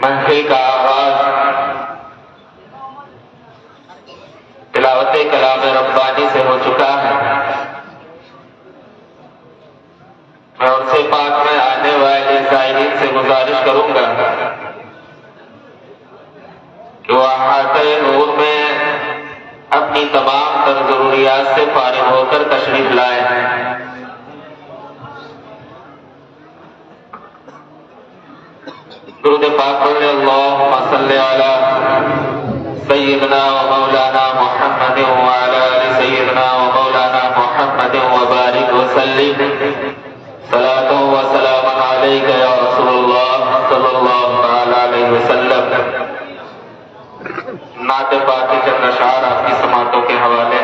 محفل کا آغاز تلاوت کلام ربانی سے ہو چکا ہے۔ میں عرصے پاک میں آنے والے زائرین سے گزارش کروں گا کہ وہ احاطۂ نور میں اپنی تمام تر ضروریات سے فارغ ہو کر تشریف لائیں۔ درود پاک پڑھیں، اللہم صلی علی سیدنا و مولانا محمد وعلی آل سیدنا و مولانا محمد وبارک وسلم، صلاۃ و سلام علیک یا رسول اللہ صلی اللہ علیہ وسلم۔ نعت پاک کے چند اشعار آپ کی سماعتوں کے حوالے۔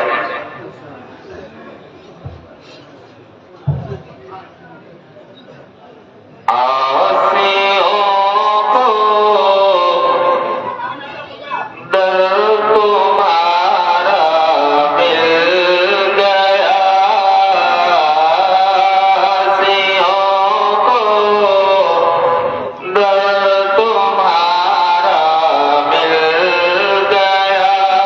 در تمہارا مل گیا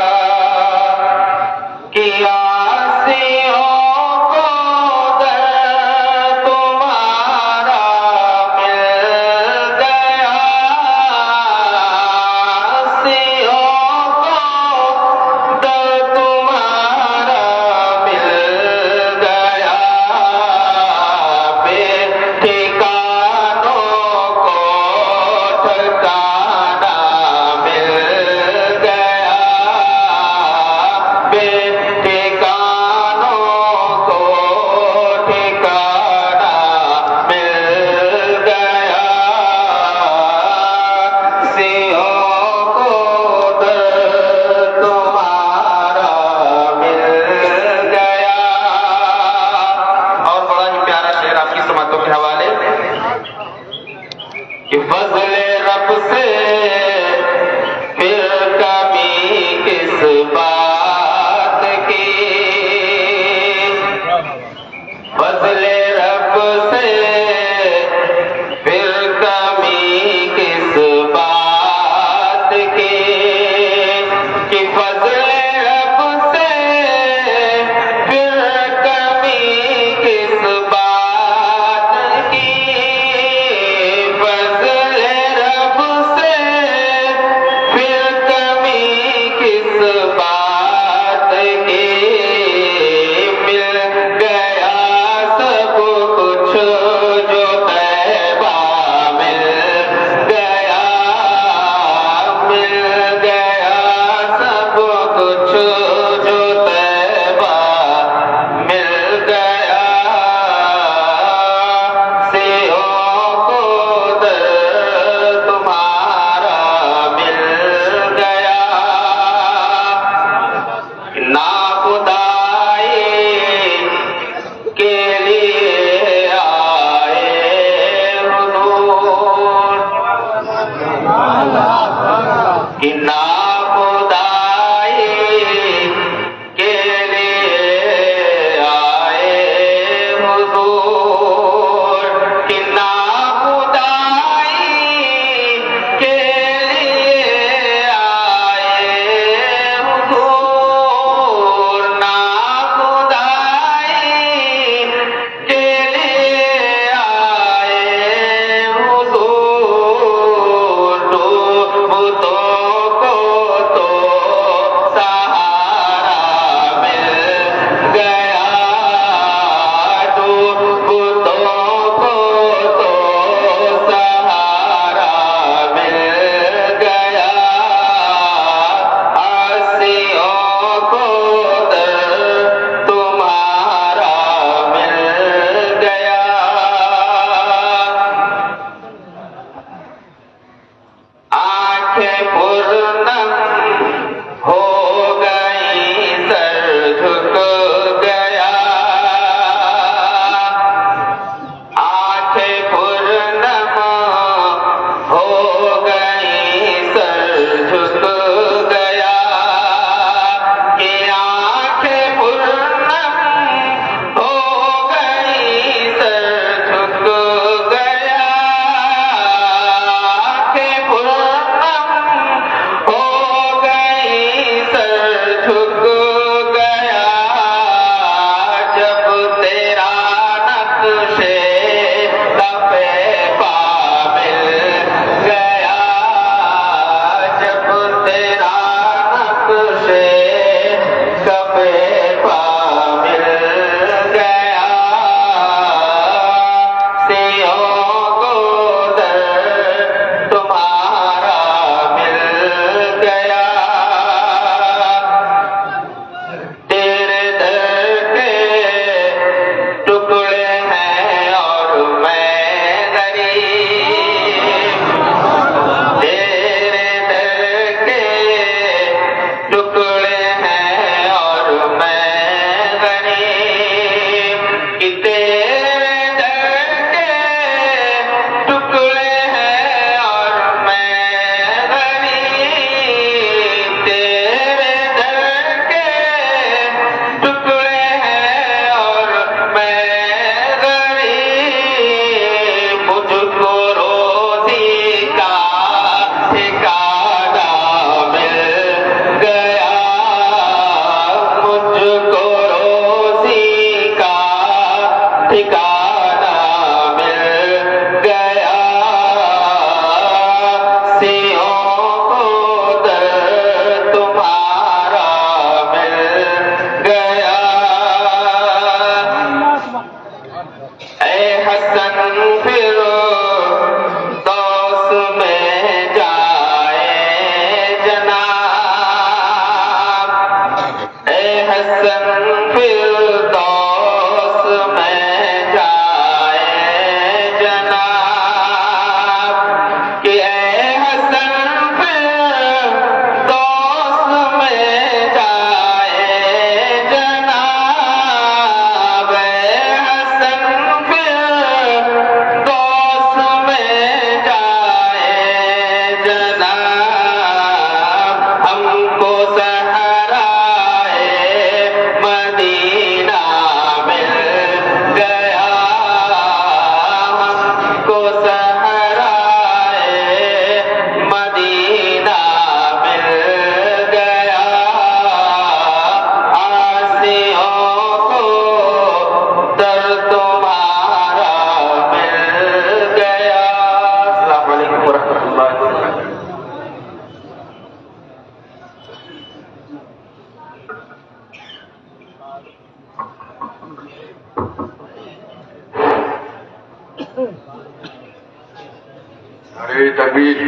نعرے تکبیر،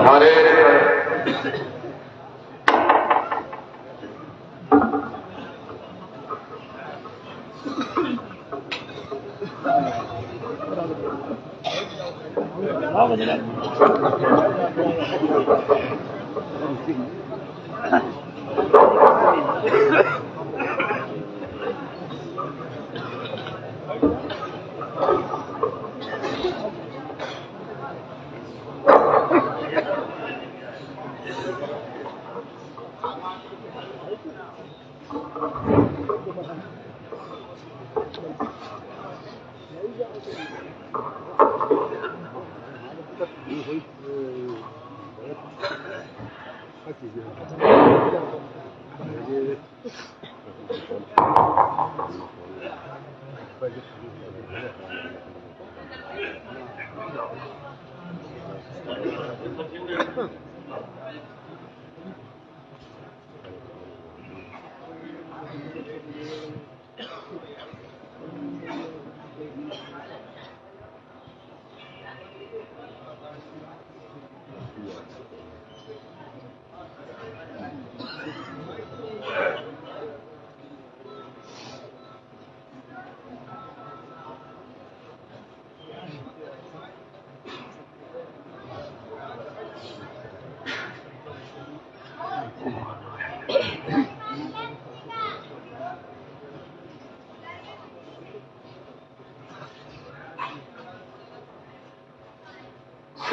نعرے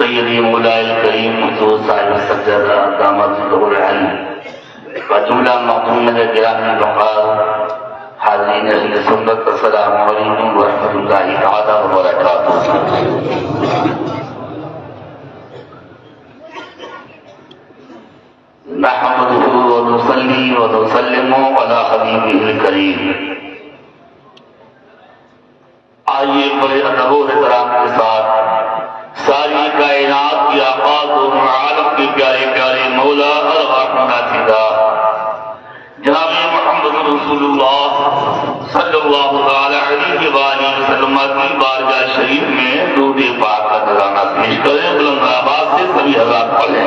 سیدی مولائی الکریم حضور صاحب السجادہ دامت ظہور العلم و جملہ مقدوم گرامی وقار حاضرین اہل سنت السلام علیکم ورحمۃ اللہ تعالی وبرکاتہ۔ نحمده ونصلي ونسلم على حبیبہ الکریم۔ آئیے بڑے ادب و احترام کے ساتھ ساری کائنات کی آقا و عالم کے پیارے پیارے مولا ارواحنا فدا جناب محمد رسول اللہ صلی اللہ علیہ وآلہ وسلم کی بارگاہ شریف میں درود پاک کا نذرانہ پیش کریں۔ بلند آواز سے سبھی حضرات پڑھیں۔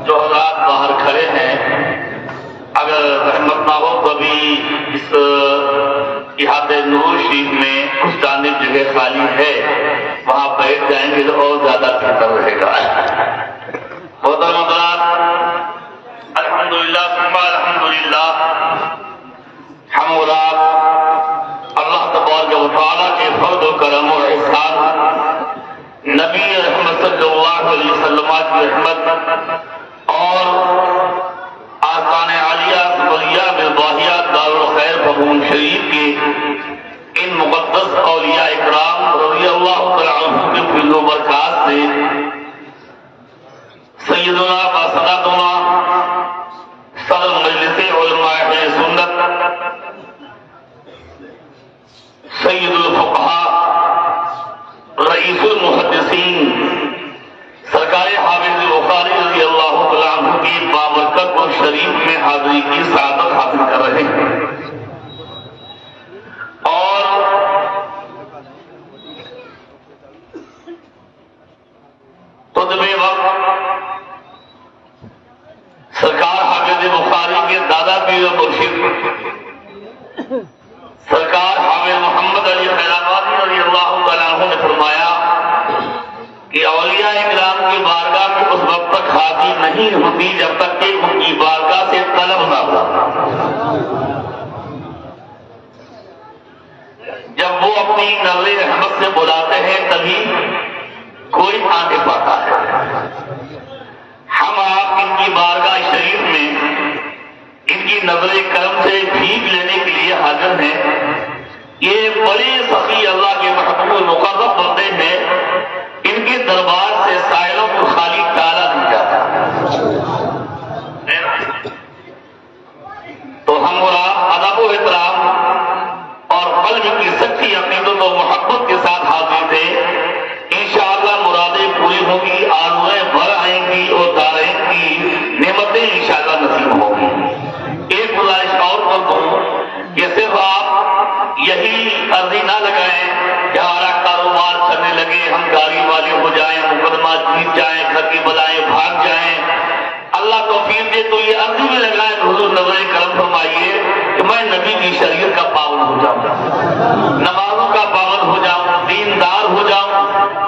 جو حضرات باہر کھڑے ہیں اگر رحمت نہ ہو تو ابھی اس احاطہ نور شریف میں اس جانب جگہ خالی ہے، وہاں بیٹھ جائیں گے تو اور زیادہ بہتر رہے گا۔ محترم حضرات، الحمدللہ ثم الحمدللہ، ہم اور آپ اللہ تبارک و تعالیٰ کے فضل و کرم و احسان، نبی رحمت صلی اللہ علیہ وسلم کی رحمت اور آستان عالیہ ولیہ بالباہیہ دارالخیر بھگون شریف کے ان مقدس اولیاء اکرام رضی اللہ تعالیٰ عنہ کے فضل و برکات سے سیدنا باسناتنا صدر مجلس علماء اہل سنت سید الفقہاء رئیس المحدثین سرکار حافظ بخاری رضی اللہ تعالیٰ عنہ کی بابرکت اور شریف میں حاضری کی سعادت حاصل کر رہے ہیں، اور خطبہ وقت سرکار حافظ بخاری کے دادا پیر و مرشد سرکار حافظ محمد علی خیرآبادی رضی اللہ تعالیٰ عنہ نے فرمایا کہ اولیاء اکرام کی بارگاہ میں اس وقت تک حاضری نہیں ہوتی جب تک کہ ان کی بارگاہ سے طلب نہ ہو۔ جب وہ اپنی نظر رحمت سے بلاتے ہیں تبھی کوئی آنے پاتا ہے۔ ہم آپ ان کی بارگاہ شریف میں ان کی نظر کرم سے بھیک لینے کے لیے حاضر ہیں۔ یہ بڑے سخی اللہ کے محبوب مقرب بندے ہیں، ان کے دربار سے سائلوں کو خالی ٹالا نہیں جاتا۔ تو ہم اور آپ ادب و احترام اور قلب کی سچی عقیدت و محبت کے ساتھ حاضر تھے۔ انشاءاللہ مرادیں پوری ہوں گی، آرزویں بھر آئیں گی اور دارین کی نعمتیں انشاءاللہ نصیب ہوں گی۔ ایک گزارش اور کر دوں کہ صرف آپ یہی عرضی نہ لگائیں کہ ہمارا کاروبار چلنے لگے، ہم گاڑی والے ہو جائیں، مقدمہ جیت جائیں، گھر کی بلائیں بھاگ جائیں۔ اللہ توفیق دے تو یہ عرضی میں لگائیں، حضور نظر کرم فرمائیے کہ میں نبی کی شریعت کا پابند ہو جاؤں، نمازوں کا پابند ہو جاؤں، دیندار ہو جاؤں،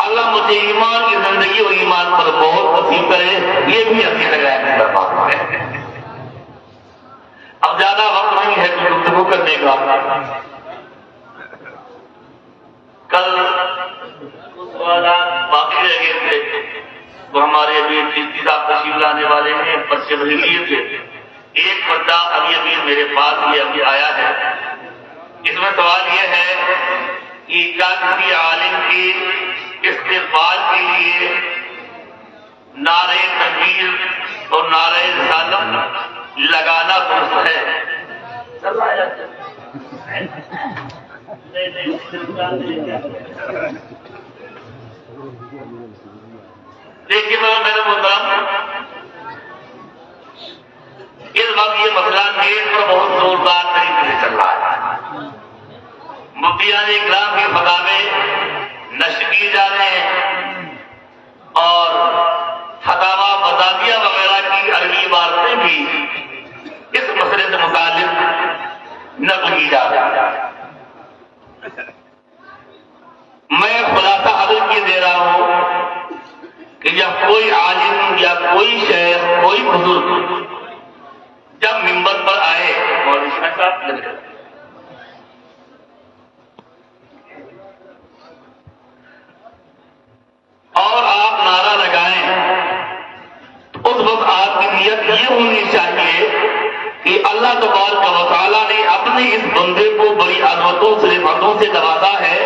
اللہ مجھے ایمان کی زندگی اور ایمان پر بہت نصیب کرے۔ یہ بھی عرضی لگائیں میرے دربار میں۔ اب زیادہ وقت نہیں ہے گفتگو کرنے کا۔ کل کچھ سوالات باقی رہ گئے تھے، وہ ہمارے ابھی ڈی صاحب تشریف لانے والے ہیں، پرچے بھر لیے تھے۔ ایک پرچہ ابھی میرے پاس یہ ابھی آیا ہے۔ اس میں سوال یہ ہے کہ کیا کسی عالم کی استقبال کے لیے نعرہ تکبیر اور نعرہ رسالت لگانا درست ہے؟ دیکھیے میرے محترم، اس وقت یہ مسئلہ نیٹ پر بہت زوردار طریقے سے چل رہا ہے۔ مفتیان اکرام کے فتاوے نشر کیے جا رہے ہیں اور فتاوی مزاجیہ وغیرہ کی عربی عبارتیں بھی اس مسئلے سے متعلق نقل کی جا رہی ہے۔ میں خلاصہ حضرت یہ دے رہا ہوں کہ جب کوئی عالم یا کوئی شیخ کوئی بزرگ جب منبر پر آئے، ہونی چاہیے کہ اللہ تبارک و تعالیٰ نے اپنے اس بندے کو بڑی عظمتوں سے نعمتوں سے نوازا ہے،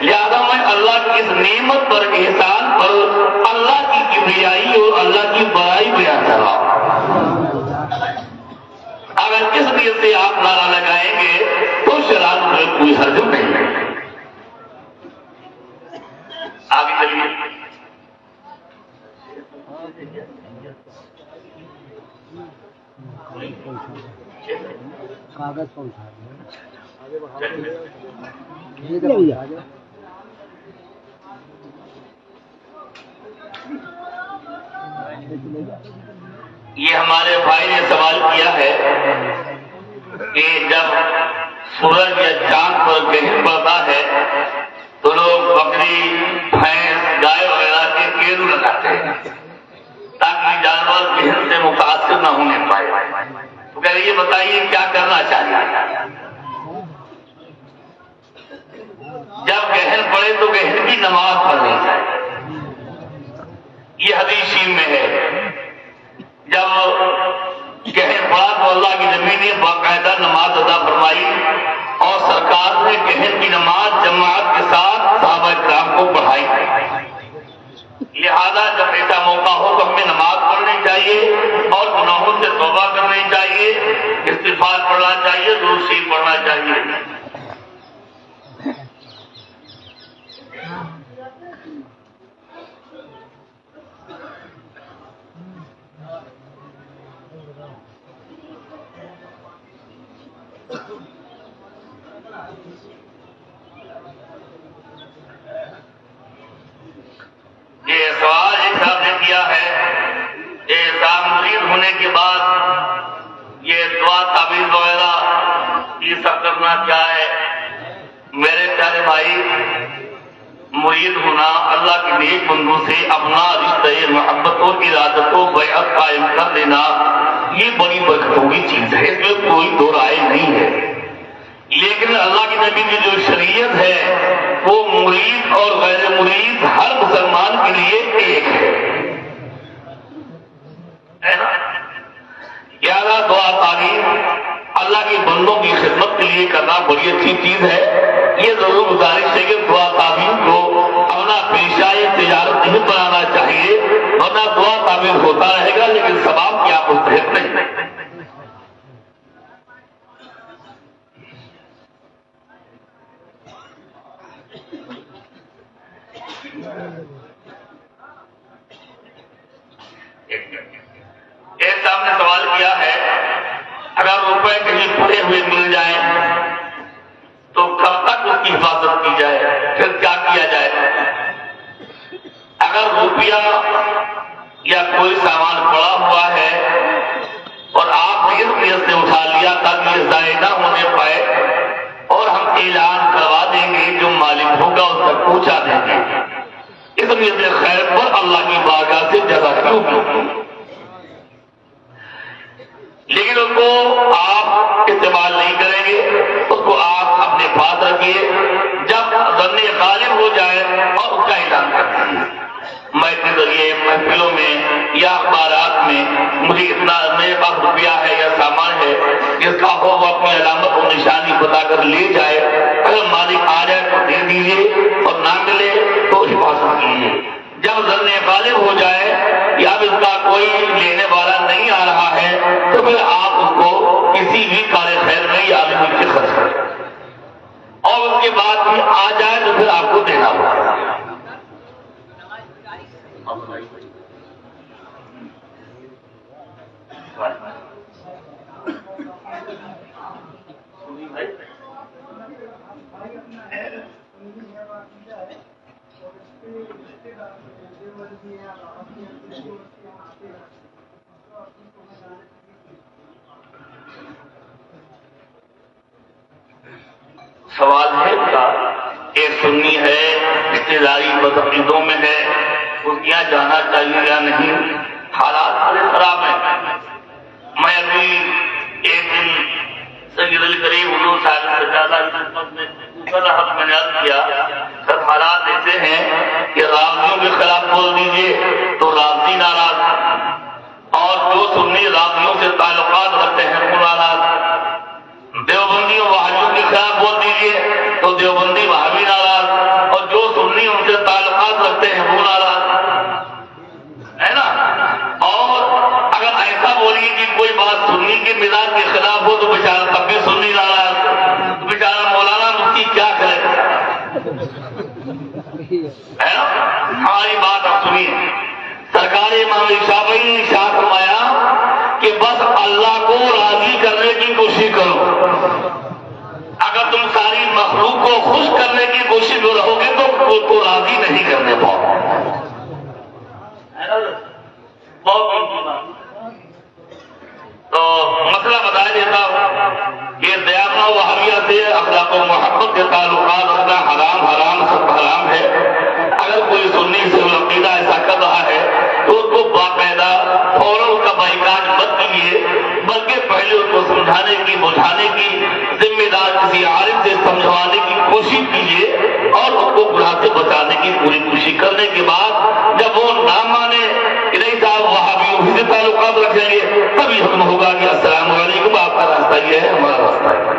لہذا میں اللہ کی اس نعمت پر احسان پر اللہ کی کبریائی اور اللہ کی بڑائی بیان کر رہا ہوں۔ اگر اس نیت سے آپ نعرہ لگائیں گے تو شراب میں کوئی حرج نہیں ہے۔ آگے چلیے۔ کاغذ پہنچا یہ ہمارے بھائی نے سوال کیا ہے کہ جب سورج یا چاند پر گہن پڑتا ہے تو لوگ بکری، بھینس، گائے وغیرہ کے کیڑو لگاتے ہیں تاکہ جانور گہن سے متاثر نہ ہونے پائے، تو کہہ رہے یہ بتائیے کیا کرنا چاہیے؟ جب گہن پڑے تو گہن کی نماز پڑھنی چاہیے، یہ حدیث شریف میں ہے۔ جب گہن پڑا تو اللہ کی نبی نے باقاعدہ نماز ادا فرمائی اور سرکار نے گہن کی نماز جماعت کے ساتھ صحابہ کرام کو پڑھائی۔ لہذا جب ایسا موقع ہو تو ہمیں نماز پڑھنی چاہیے اور گناہوں سے توبہ کرنی چاہیے، استغفار پڑھنا چاہیے، درود شریف پڑھنا چاہیے۔ یہ سوال ایک صاحب نے کیا ہے کہ مرید ہونے کے بعد یہ دعا تعویذ وغیرہ یہ سب کرنا کیا ہے؟ میرے پیارے بھائی، مرید ہونا اللہ کے نیک بندوں سے اپنا رشتہ محبت اور ارادت و بیعت قائم کر لینا یہ بڑی برکتوں کی چیز ہے، اس میں کوئی دو رائے نہیں ہے۔ لیکن اللہ کے نبی کی جو شریعت ہے وہ مرید اور غیر مرید ہر مسلمان کے لیے ایک ہے نا؟ گیارہ دعا تعلیم اللہ کے بندوں کی خدمت کے لیے کرنا بڑی اچھی چیز ہے۔ یہ ضرور گزارش ہے کہ دعا تعلیم کو اپنا پیشہ یا تجارت نہیں بنانا چاہیے، ورنہ دعا تعلیم ہوتا رہے گا لیکن ثواب کیا مستحق نہیں۔ ایک صاحب نے سوال کیا ہے اگر روپے کہیں پڑے ہوئے مل جائیں تو کب تک اس کی حفاظت کی جائے، پھر کیا کیا جائے؟ اگر روپیہ یا کوئی سامان پڑا ہوا ہے اور آپ نے اس نیت سے اٹھا لیا تاکہ یہ ضائع نہ ہونے پائے اور ہم اعلان کروا دیں گے، جو مالک ہوگا اس تک پہنچا دیں گے، اس نیت خیر پر اللہ کی بارگاہ سے جزا کیوں ملتی؟ لیکن اس کو آپ استعمال نہیں کریں گے، اس کو آپ اپنے پاس رکھیے، جب ظن غالب ہو جائے اور اس کا اعلان کر دیجیے۔ میں کے ذریعے محفلوں میں یا اخبارات میں مجھے اتنا میرے پاس روپیہ ہے یا سامان ہے جس کا ہو وہ اپنی علامت اور نشانی بتا کر لے جائے، اگر مالک آ جائے تو دے دیجیے اور نہ ملے تو حفاظت کیجیے۔ جب ظن غالب ہو جائے یا اب اس کا کوئی لینے والا نہیں آ رہا ہے تو پھر آپ اس کو کسی بھی کار خیر میں یا نیچے خرچ کریں اور اس کے بعد بھی آ جائے تو پھر آپ کو دینا ہوگا۔ سوال ہے کا ایک سنی ہے، رشتے داری بدعقیدوں میں ہے، اس کیا جانا چاہیے یا نہیں؟ حالات بڑے خراب ہیں۔ میں ابھی ایک دن سید الکریم حضور صاحب سے زیادہ خدمت میں حق میں یاد کیا، سر حالات ایسے ہیں کہ رابطیوں کے خلاف بول دیجیے تو رابطی ناراض، اور اور جو سنی راضیوں سے تعلقات رکھتے ہیں وہ ناراض، دیوبندی اور وہابیوں کے خلاف بول دیجیے تو دیوبندی وہابی ناراض، اور جو سنی ان سے تعلقات رکھتے ہیں وہ ناراض ہے نا۔ اور اگر ایسا بولیے کہ کوئی بات سنی کے مزاج کے خلاف ہو تو بیچارہ تب بھی سنی ناراض، تو بیچارہ مولانا مفتی کیا کرے ہے نا۔ ہماری بات اب سنیے، سرکار امام شافعی نے ارشاد فرمایا کہ بس اللہ کو راضی کرنے کی کوشش کرو، اگر تم ساری مخلوق کو خوش کرنے کی کوشش میں رہو گے تو راضی نہیں کرنے پاؤ۔ تو مسئلہ بتا دیتا ہوں کہ دیانت و وہابیہ سے اخلاق و محبت کے تعلقات رکھنا حرام سب حرام ہے۔ اگر کوئی سنی سے عقیدہ ایسا کر رہا ہے تو اس کو باقاعدہ فوراً اس کا بائیکاٹ مت کیجیے، بلکہ پہلے اس کو سمجھانے کی بجھانے کی ذمہ دار کسی عالم سے سمجھوانے کی کوشش کیجیے، اور اس کو گناہ سے بچانے کی پوری کوشش کرنے کے بعد جب وہ نہ مانے کہ نہیں صاحب وہابیوں سے تعلقات رکھیں گے، تبھی حکم ہوگا کہ السلام علیکم، آپ کا راستہ یہ ہے، ہمارا راستہ ہے۔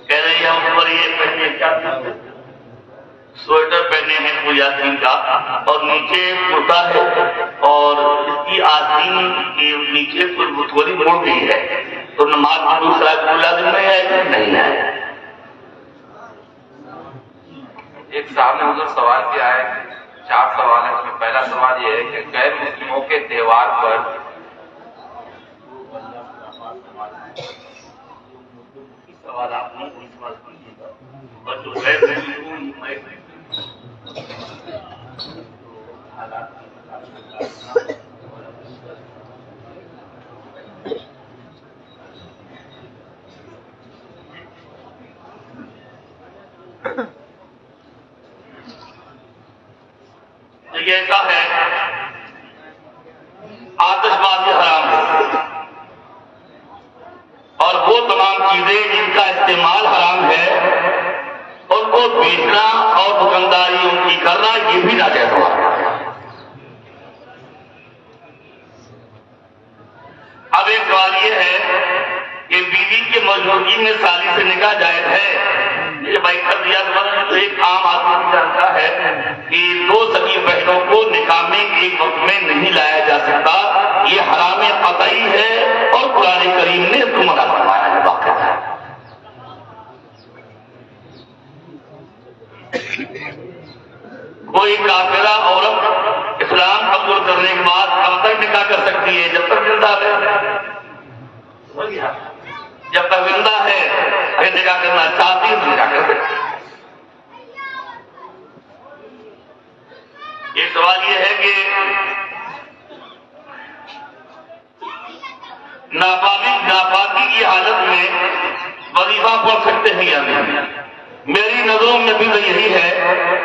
کہہ رہے ہم اوپر یہ پہنے کیا سویٹر پہنے ہیں کوئی آستین کا، اور نیچے کرتا ہے، اور اس کی آستین کے نیچے کوئی تھوڑی مڑ گئی ہے، تو نماز میں دوسرا لازم نہیں ہے نہیں ہے۔ ایک صاحب نے حضور سوال کیا ہے، 4 سوال ہیں، اس میں پہلا سوال یہ ہے کہ غیر مسلموں کے تہوار پر سوال آپ نے کوئی سوال کیجیے گا، اور جو غیر یہ ایسا ہے، آتش بازی حرام ہے، اور وہ تمام چیزیں جن کا استعمال حرام ہے ان کو بیچنا اور دکانداری ان کی کرنا یہ بھی ناجائز ہوا۔ اب ایک سوال یہ ہے کہ بیوی کی موجودگی میں سالی سے نکاح جائز ہے، یہ بھائی کر دیا تو ایک عام آدمی جانتا ہے کہ 2 سگی بہنوں کو نکاح میں ایک وقت میں نہیں لایا جا سکتا، یہ حرام قطعی ہے، اور قرآن کریم نے اس کو منع فرمایا ہے باقاعدہ۔ کوئی کافرہ عورت اسلام قبول کرنے کے بعد کب تک نکاح کر سکتی ہے؟ جب تک زندہ ہے، جب تک زندہ ہے اگر نکاح کرنا چاہتی ہے تو نکاح کر سکتی ہے۔ یہ سوال یہ ہے کہ ناپاکی کی حالت میں وظیفہ پڑھ سکتے ہیں یا نہیں؟ میری نظروں میں بھی یہی ہے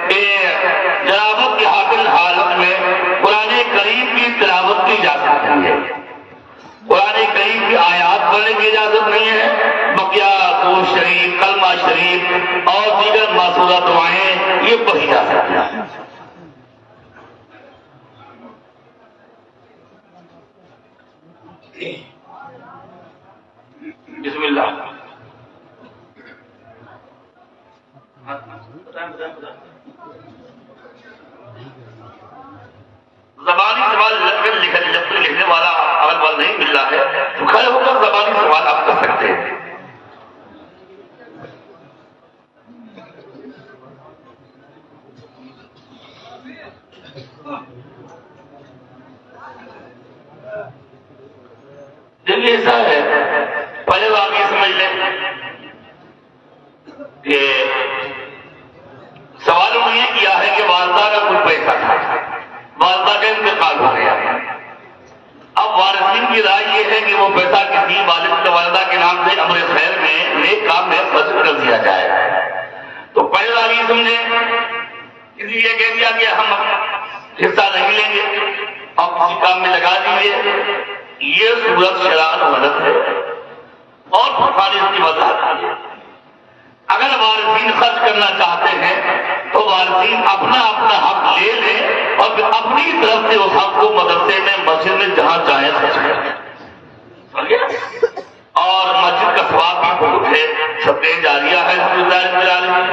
کہ جنابت کی حاصل حالت میں قرآن کریم کی تلاوت کی جا سکتی ہے، قرآن کریم کی آیات پڑھنے کی اجازت نہیں ہے، بقیہ درود شریف، کلمہ شریف اور دیگر معصورہ دعائیں یہ پڑھی جا سکتی ہیں۔ بسم اللہ۔ زبانی سوال لکھنے والا اگر بات نہیں مل رہا ہے تو کھڑے ہو کر زبانی سوال آپ کر سکتے ہیں۔ دل ایسا ہے، پہلے بات یہ سمجھ لیں کہ سوال انہوں نے کیا ہے کہ والدہ کا کوئی پیسہ تھا، والدہ کا انتقال ہو گیا، اب وارثین کی رائے یہ ہے کہ وہ پیسہ کسی والد کے والدہ کے نام سے امر خیر میں نیک کام میں خرچ کر دیا جائے۔ تو پہلا یہ سمجھیں کام میں لگا دیجیے. یہ صورت شرعاً غلط ہے اور فرقان اس کی وضاحت ہے. اگر وارثین خرچ کرنا چاہتے ہیں تو وارثین اپنا اپنا حق لے لیں اور پھر اپنی طرف سے اس حق کو مدرسے میں مسجد میں جہاں چاہیں خرچ کریں. اور مسجد کا ثواب بھی بہت ہے, صدقہ جاریہ ہے الحمدللہ رب العالمین.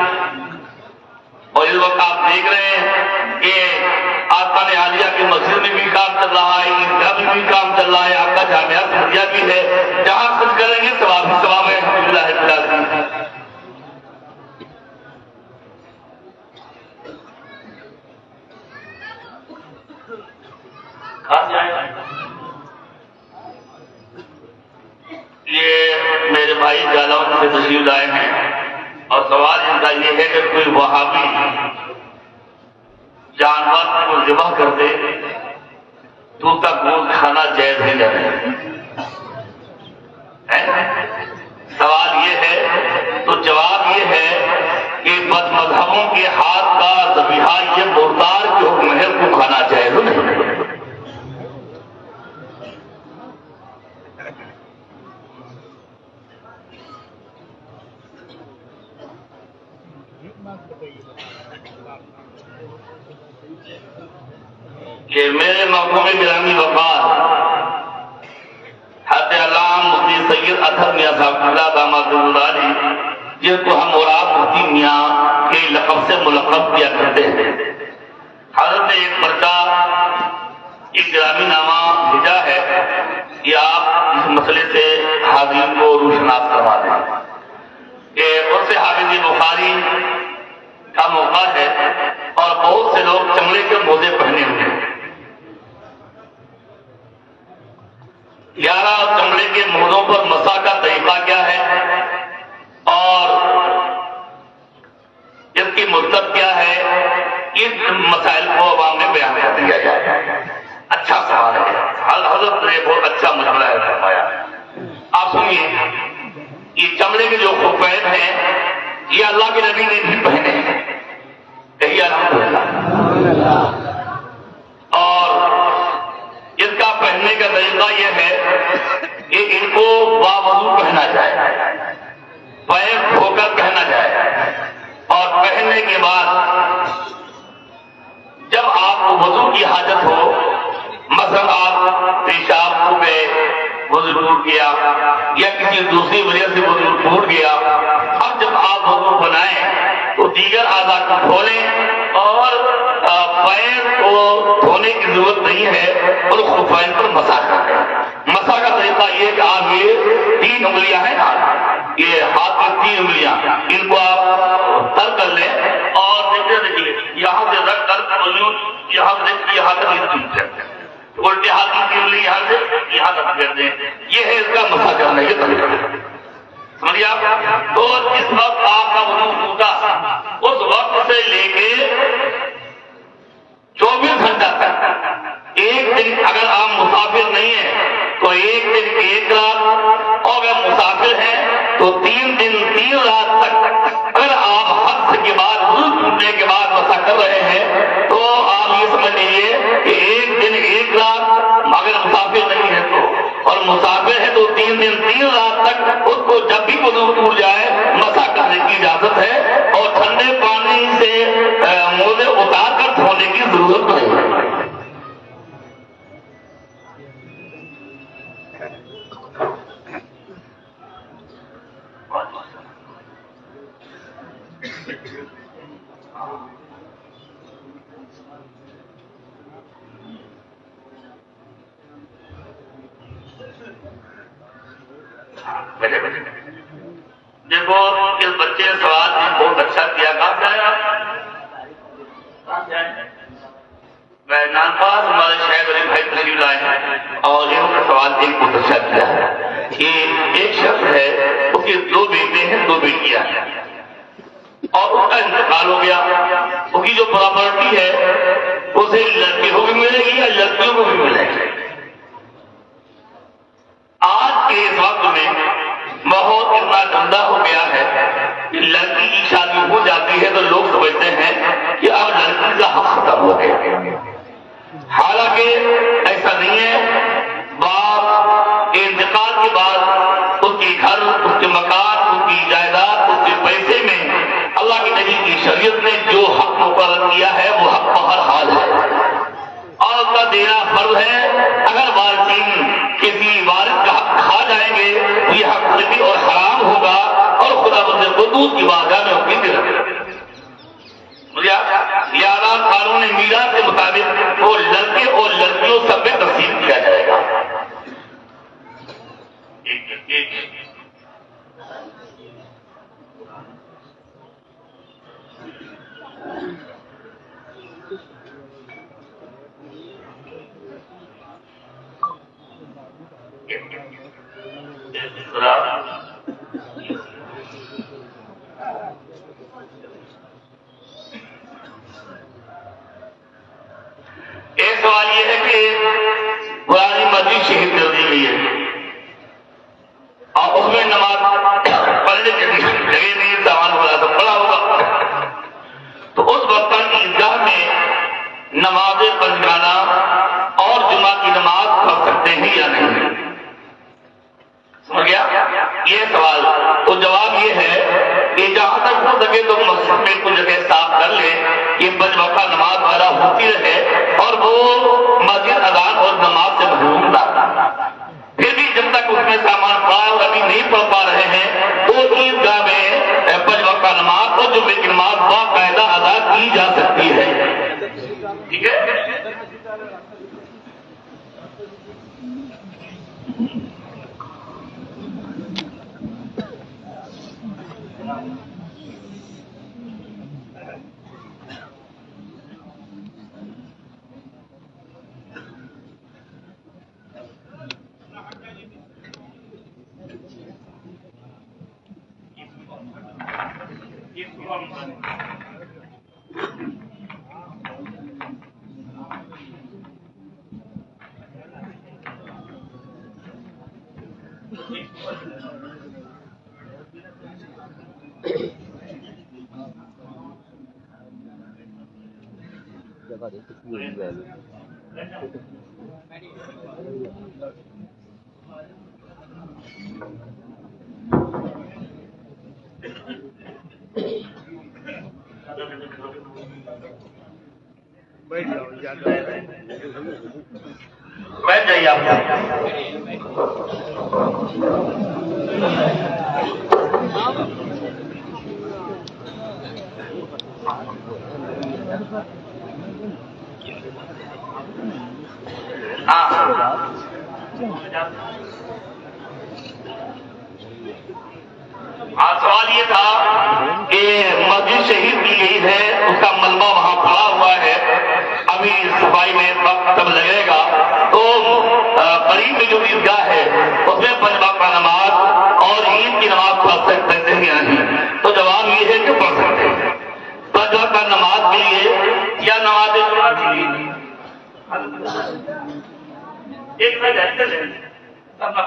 اور اس وقت آپ دیکھ رہے ہیں کہ آستان عالیہ کی مسجد میں بھی کام چل رہا ہے, عیدگاہ میں بھی کام چل رہا ہے, آپ کا جامعہ سعودیہ بھی ہے, جہاں خرچ کریں گے ثواب ہی ثواب ہے الحمدللہ رب العالمین. یہ میرے بھائی جالون سے تشریف لائے ہیں اور سوال ان کا یہ ہے کہ کوئی وہابی جانور کو ذبح کر دے تو اس کا گوشت کھانا جائز ہے یا نہیں؟ سوال یہ ہے تو جواب یہ ہے کہ بد مذہبوں کے ہاتھ کا ذبیحہ یہ مردار کے حکم ہے, کو کھانا جائز نہیں. کہ میرے محبوب گرامی وقار حضرت علامہ مفتی سید اطہر میاں صاحب اللہ داماد العالی, جن کو ہم مراد مفتی میاں کے لقب سے ملقب کیا کرتے ہیں, حضرت نے ایک پرچہ ایک گرامی نامہ بھیجا ہے. یہ آپ اس مسئلے سے حاضرین کو روشناس کروا دیں کہ اس سے حافظ بخاری کا موقع ہے اور بہت سے لوگ چمڑے کے موزے پہنے ہوئے ہیں. 11 چمڑے کے موزوں پر مسح کا طریقہ کیا ہے اور اس کی مدت کیا ہے, ان مسائل کو عوام میں بیان کر دیا جائے. اچھا سوال ہے, حضرت نے بہت اچھا مسئلہ فرمایا. آپ سنیے, یہ چمڑے کے جو خفین ہیں یہ اللہ کے نبی نے بھی پہنے ہیں, کہیے الحمدللہ. اور اس کا پہننے کا طریقہ یہ ہے کہ ان کو باوضو پہنا جائے, پیر دھو کر پہنا جائے, اور پہننے کے بعد جب آپ کو وضو کی حاجت ہو, مثلا آپ پیشاب کو گئے, وضو ٹوٹ گیا یا کسی دوسری وجہ سے وضو ٹوٹ گیا, اب جب آپ وضو بنائیں تو دیگر اعضاء کو کھولیں اور پیر کو دھونے کی ضرورت نہیں ہے اور خفین پر مسح کریں. مسح کا طریقہ یہ کہ آپ یہ 3 انگلیاں ہیں نا, یہ ہاتھ کی 3 انگلیاں, ان کو آپ تر کر لیں اور دیکھیے یہاں سے رکھ کر یہاں سے یہاں تک الٹے ہاتھ کی 3 انگلی یہاں سے یہاں تک کر دیں. یہ ہے اس کا مسح کرنے کے طریقہ, سمجھیے آپ. تو اس وقت آپ کا وضو ٹوٹا, اس وقت سے لے کے 24 گھنٹہ تک, ایک دن اگر آپ مسافر نہیں ہیں تو ایک دن 1 رات, اور اگر مسافر ہیں تو 3 دن 3 رات تک اگر آپ حج کے بعد وضو ٹوٹنے کے بعد مسح کر رہے ہیں تو آپ یہ سمجھ لیجیے کہ 1 دن 1 رات اگر مسافر نہیں ہے تو, اور مسافر ہے تو 3 دن 3 رات تک اس کو جب بھی وضو ٹوٹ جائے مسح کرنے کی اجازت ہے, اور ٹھنڈے پانی سے موزے اتار کر دھونے کی ضرورت نہیں ہے. دیکھو اس بچے نے سوال بہت اچھا کیا. کہاں جائیں آپ؟ میں نانپاس ہمارے شہر علی بھائی تشریف لائے ہیں اور انہوں نے سوال ایک بہت اچھا کیا ہے کہ ایک شخص ہے, اس کے 2 بیٹے ہیں 2 بیٹیاں ہیں, اور اس کا انتقال ہو گیا. اس کی جو پراپرٹی ہے اسے لڑکیوں کو بھی ملے گی یا لڑکیوں کو بھی ملے گی. آج کے اس وقت میں ماحول اتنا گندا ہو گیا ہے کہ لڑکی کی شادی ہو جاتی ہے تو لوگ سمجھتے ہیں کہ اب لڑکی کا حق ختم ہو گیا. حالانکہ ایسا نہیں ہے. باپ کے انتقال کے بعد اس کے گھر، اس کے مکان، اس کی جائیداد، اس کے پیسے میں اللہ کے نبی کی شریعت نے جو حق مقرر کیا ہے وہ حق بہر حال ہے اور اس کا دینا فرض ہے. اگر وارثین کسی وارث کا حق کھا جائیں گے تو یہ حق ظلمی اور حرام ہوگا اور خدا بند قدوس کی بارگاہ میں ان کی رکھے. لہذا قانون میراث کے مطابق وہ لڑکے اور لڑکیوں سب میں تقسیم کیا جائے گا. ایک سوال یہ ہے کہ پرانی مسجد شہید کر دی گئی ہے اور اس میں نماز پڑھنے کی جگہ نہیں، سامان وغیرہ تو پڑا ہوگا، تو اس وقت عیدگاہ میں نماز پنجگانہ اور جمعہ کی نماز پڑھ سکتے ہیں یا نہیں؟ سمجھ گیا یہ سوال؟ تو جواب یہ ہے کہ جہاں تک ہو سکے تو مسجد میں کچھ جگہ صاف کر لے، یہ پنج وقتہ نماز وغیرہ ہوتی رہے اور وہ مسجد اذان اور نماز سے محروم نہ. پھر بھی جب تک اس میں سامان پڑا اور ابھی نہیں پڑھ پا رہے ہیں تو عیدگاہ میں پنج وقتہ نماز اور جمعے کی نماز باقاعدہ ادا کی جا سکتی ہے. ٹھیک ہے. بیٹھ جائیے آپ. سوال یہ تھا کہ مسجد شہید کی گئی ہے، اس کا ملبہ وہاں پڑا ہوا ہے، ابھی صفائی میں وقت تب لگے گا، تو قریب میں جو عیدگاہ ہے اس میں پنج وقتہ نماز اور عید کی نماز پڑھ سکتے ہیں یا نہیں؟ تو جواب یہ ہے کہ پڑھ سکتے ہیں. پنج وقتہ نماز کے لیے یا نماز جمعہ کے لیے ایک منٹ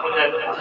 ہو جائے گا.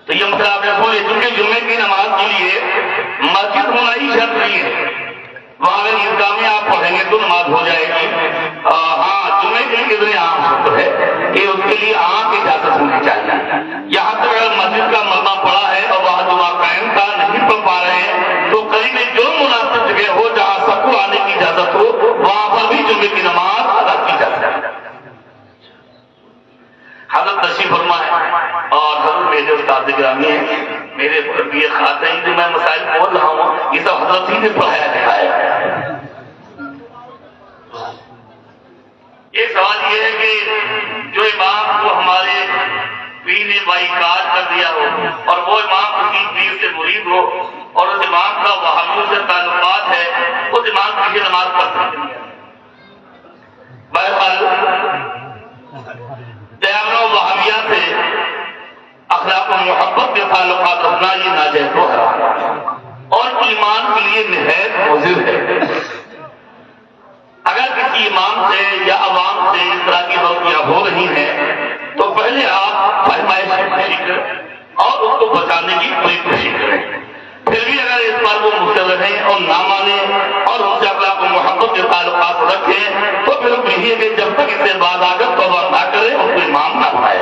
تو یہ مسئلہ آپ نے سمجھے، چونکہ جمعے کی نماز کے لیے مسجد ہونا ہی شرط نہیں ہے، وہاں اگر عیدگاہ میں آپ پڑھیں گے تو نماز ہو جائے گی۔ ہاں جمعے کے لیے اتنے عام شرط ہے کہ اس کے لیے عام اجازت ہونی چاہیے۔ یہاں تک اگر مسجد کا مرتبہ پڑا ہے اور وہاں جمعہ قائم تھا نہیں پڑھ پا رہے ہیں تو قریب میں جو مناسب جگہ ہو جہاں سب کو آنے کی اجازت ہو وہاں پر بھی جمعے کی نماز ادا کی جا سکتی ہے۔ حضرت تشریف فرما ہے اور حضرت میرے استاد گرامی ہیں، میرے یہ خاص ہیں جو میں مسائل بول رہا ہوں یہ سب حضرت ہی نے پڑھایا دکھایا۔ ایک سوال یہ ہے کہ جو امام کو ہمارے پیر نے بائیکاٹ کر دیا ہو اور وہ امام کسی پیر سے مرید ہو اور اس امام کا وہابیوں سے تعلقات ہے، اس امام کی یہ نماز پڑھ سکتے ہیں۔ بہرحال دیانت و وہابیہ سے اخلاق و محبت کے تعلقات رکھنا یہ ناجائز و حرام اور ایمان کے لیے نہایت مضر ہے۔ اگر کسی امام سے یا عوام سے اس طرح کی غلطیاں ہو رہی ہیں تو پہلے آپ فرمائش کی کوشش کریں اور اس کو بچانے کی پوری کوشش کریں۔ پھر بھی اگر اس پر وہ مصر رہیں اور نہ مانیں اور ان سے اخلاق و محبت کے تعلقات رکھیں تو پھر یہی ہے کہ جب تک اس سے بعد آ کر توبہ نہ کرے اس کو امام نہ بنائے۔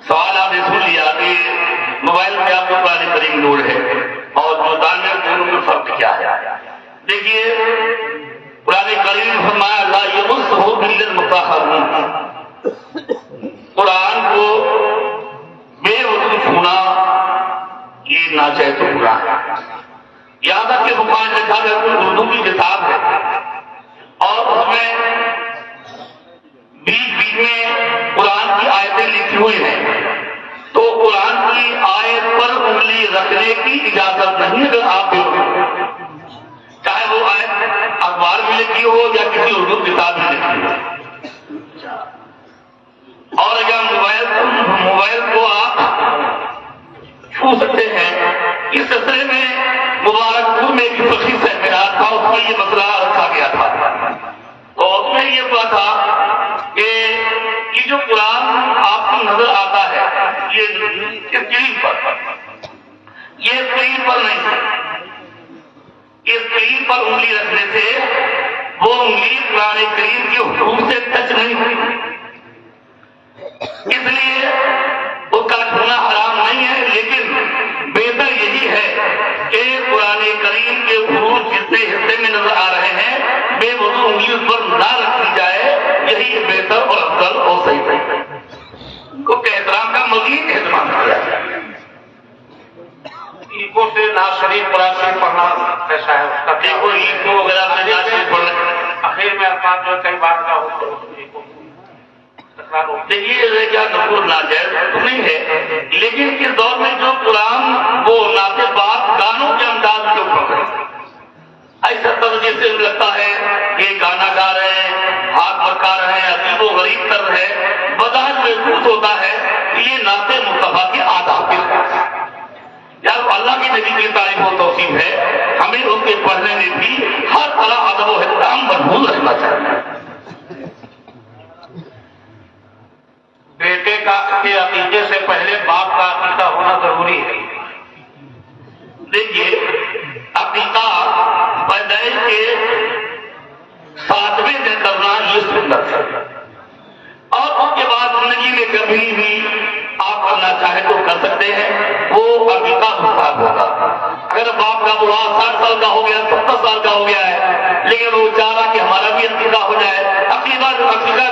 سوال آپ نے سن لیا کہ موبائل میں آپ کو قرآن کریم نور ہے اور مردان میں دونوں میں فرق کیا ہے۔ دیکھیے قرآن کریم نے فرمایا لا یمسہ الا المطہرون، قرآن کو بے وضو چھونا یہ ناجائز و برا ہے۔ یہاں تک کہ بخاری نے لکھا ہے کوئی اردو کی کتاب ہے اور اس میں بیچ بیچ میں قرآن کی آیتیں لکھی ہوئی ہیں تو قرآن کی آیت پر انگلی رکھنے کی اجازت نہیں اگر آپ چاہے وہ آیت اخبار میں لکھی ہو یا کسی اردو کتاب میں لکھی ہو۔ اور اگر موبائل کو آپ چھو سکتے ہیں، اس سلسلے میں مبارک پور میں ایک فقیر سے خیرات تھا، اس میں یہ مسئلہ رکھا گیا تھا تو اس میں یہ ہوا تھا کہ یہ جو قرآن آپ کو نظر آتا ہے یہ اسکرین پر نہیں، اسکرین پر انگلی رکھنے سے وہ انگلی قرآن کریم کے حروف سے ٹچ نہیں ہوئی، اس لیے اس کا چھونا حرام نہیں ہے، لیکن بہتر یہی ہے کہ قرآن کریم کے حروف جتنے حصے میں نظر آ رہے ہیں بے وضو انگلی اس پر نہ رکھی جائے، یہی بہتر اور افضل اور صحیح ہے۔ کو کہ احترام کا مزید اہتمام کیا جائے۔ ایکو سے ناز شریف قرآن شریف پڑھنا کیسا ہے اس کا؟ دیکھو ایکو وغیرہ میں ناز شریف پڑھنا اخیر میں الفاظ جو کئی بار کا ہو تو ایکو تکرار ہو۔ دیکھیے کیا نقول ناجائز نہیں ہے، لیکن اس دور میں جو قرآن وہ نعت پاک گانوں کے انداز کے اوپر ہے، ایسا توجہ سے لگتا ہے کہ گانا گا رہے ہیں، ہاتھ بڑکا رہے ہیں، عجیب و غریب کر رہے ہیں، بظاہر محسوس ہوتا ہے کہ یہ نعت مصطفیٰ کے آداب کے ہیں۔ جب اللہ کی نبی کی تعریف و توصیف ہے، ہمیں اس کے پڑھنے میں بھی ہر طرح ادب و احترام محفوظ رکھنا چاہیے۔ بیٹے کے عقیدے سے پہلے باپ کا عقیدہ ہونا ضروری ہے۔ دیکھیے عقیدہ پیدائش کے 7ویں دن کرنا یہ سنت ہے اور اس کے بعد زندگی میں کبھی بھی آپ کرنا چاہیں تو کر سکتے ہیں، وہ عقیدہ مستحب ہوگا۔ اگر باپ کا بڑھا 60 سال کا ہو گیا، 70 سال کا ہو گیا ہے لیکن وہ چاہ رہا کہ ہمارا بھی عقیدہ ہو جائے، عقیدہ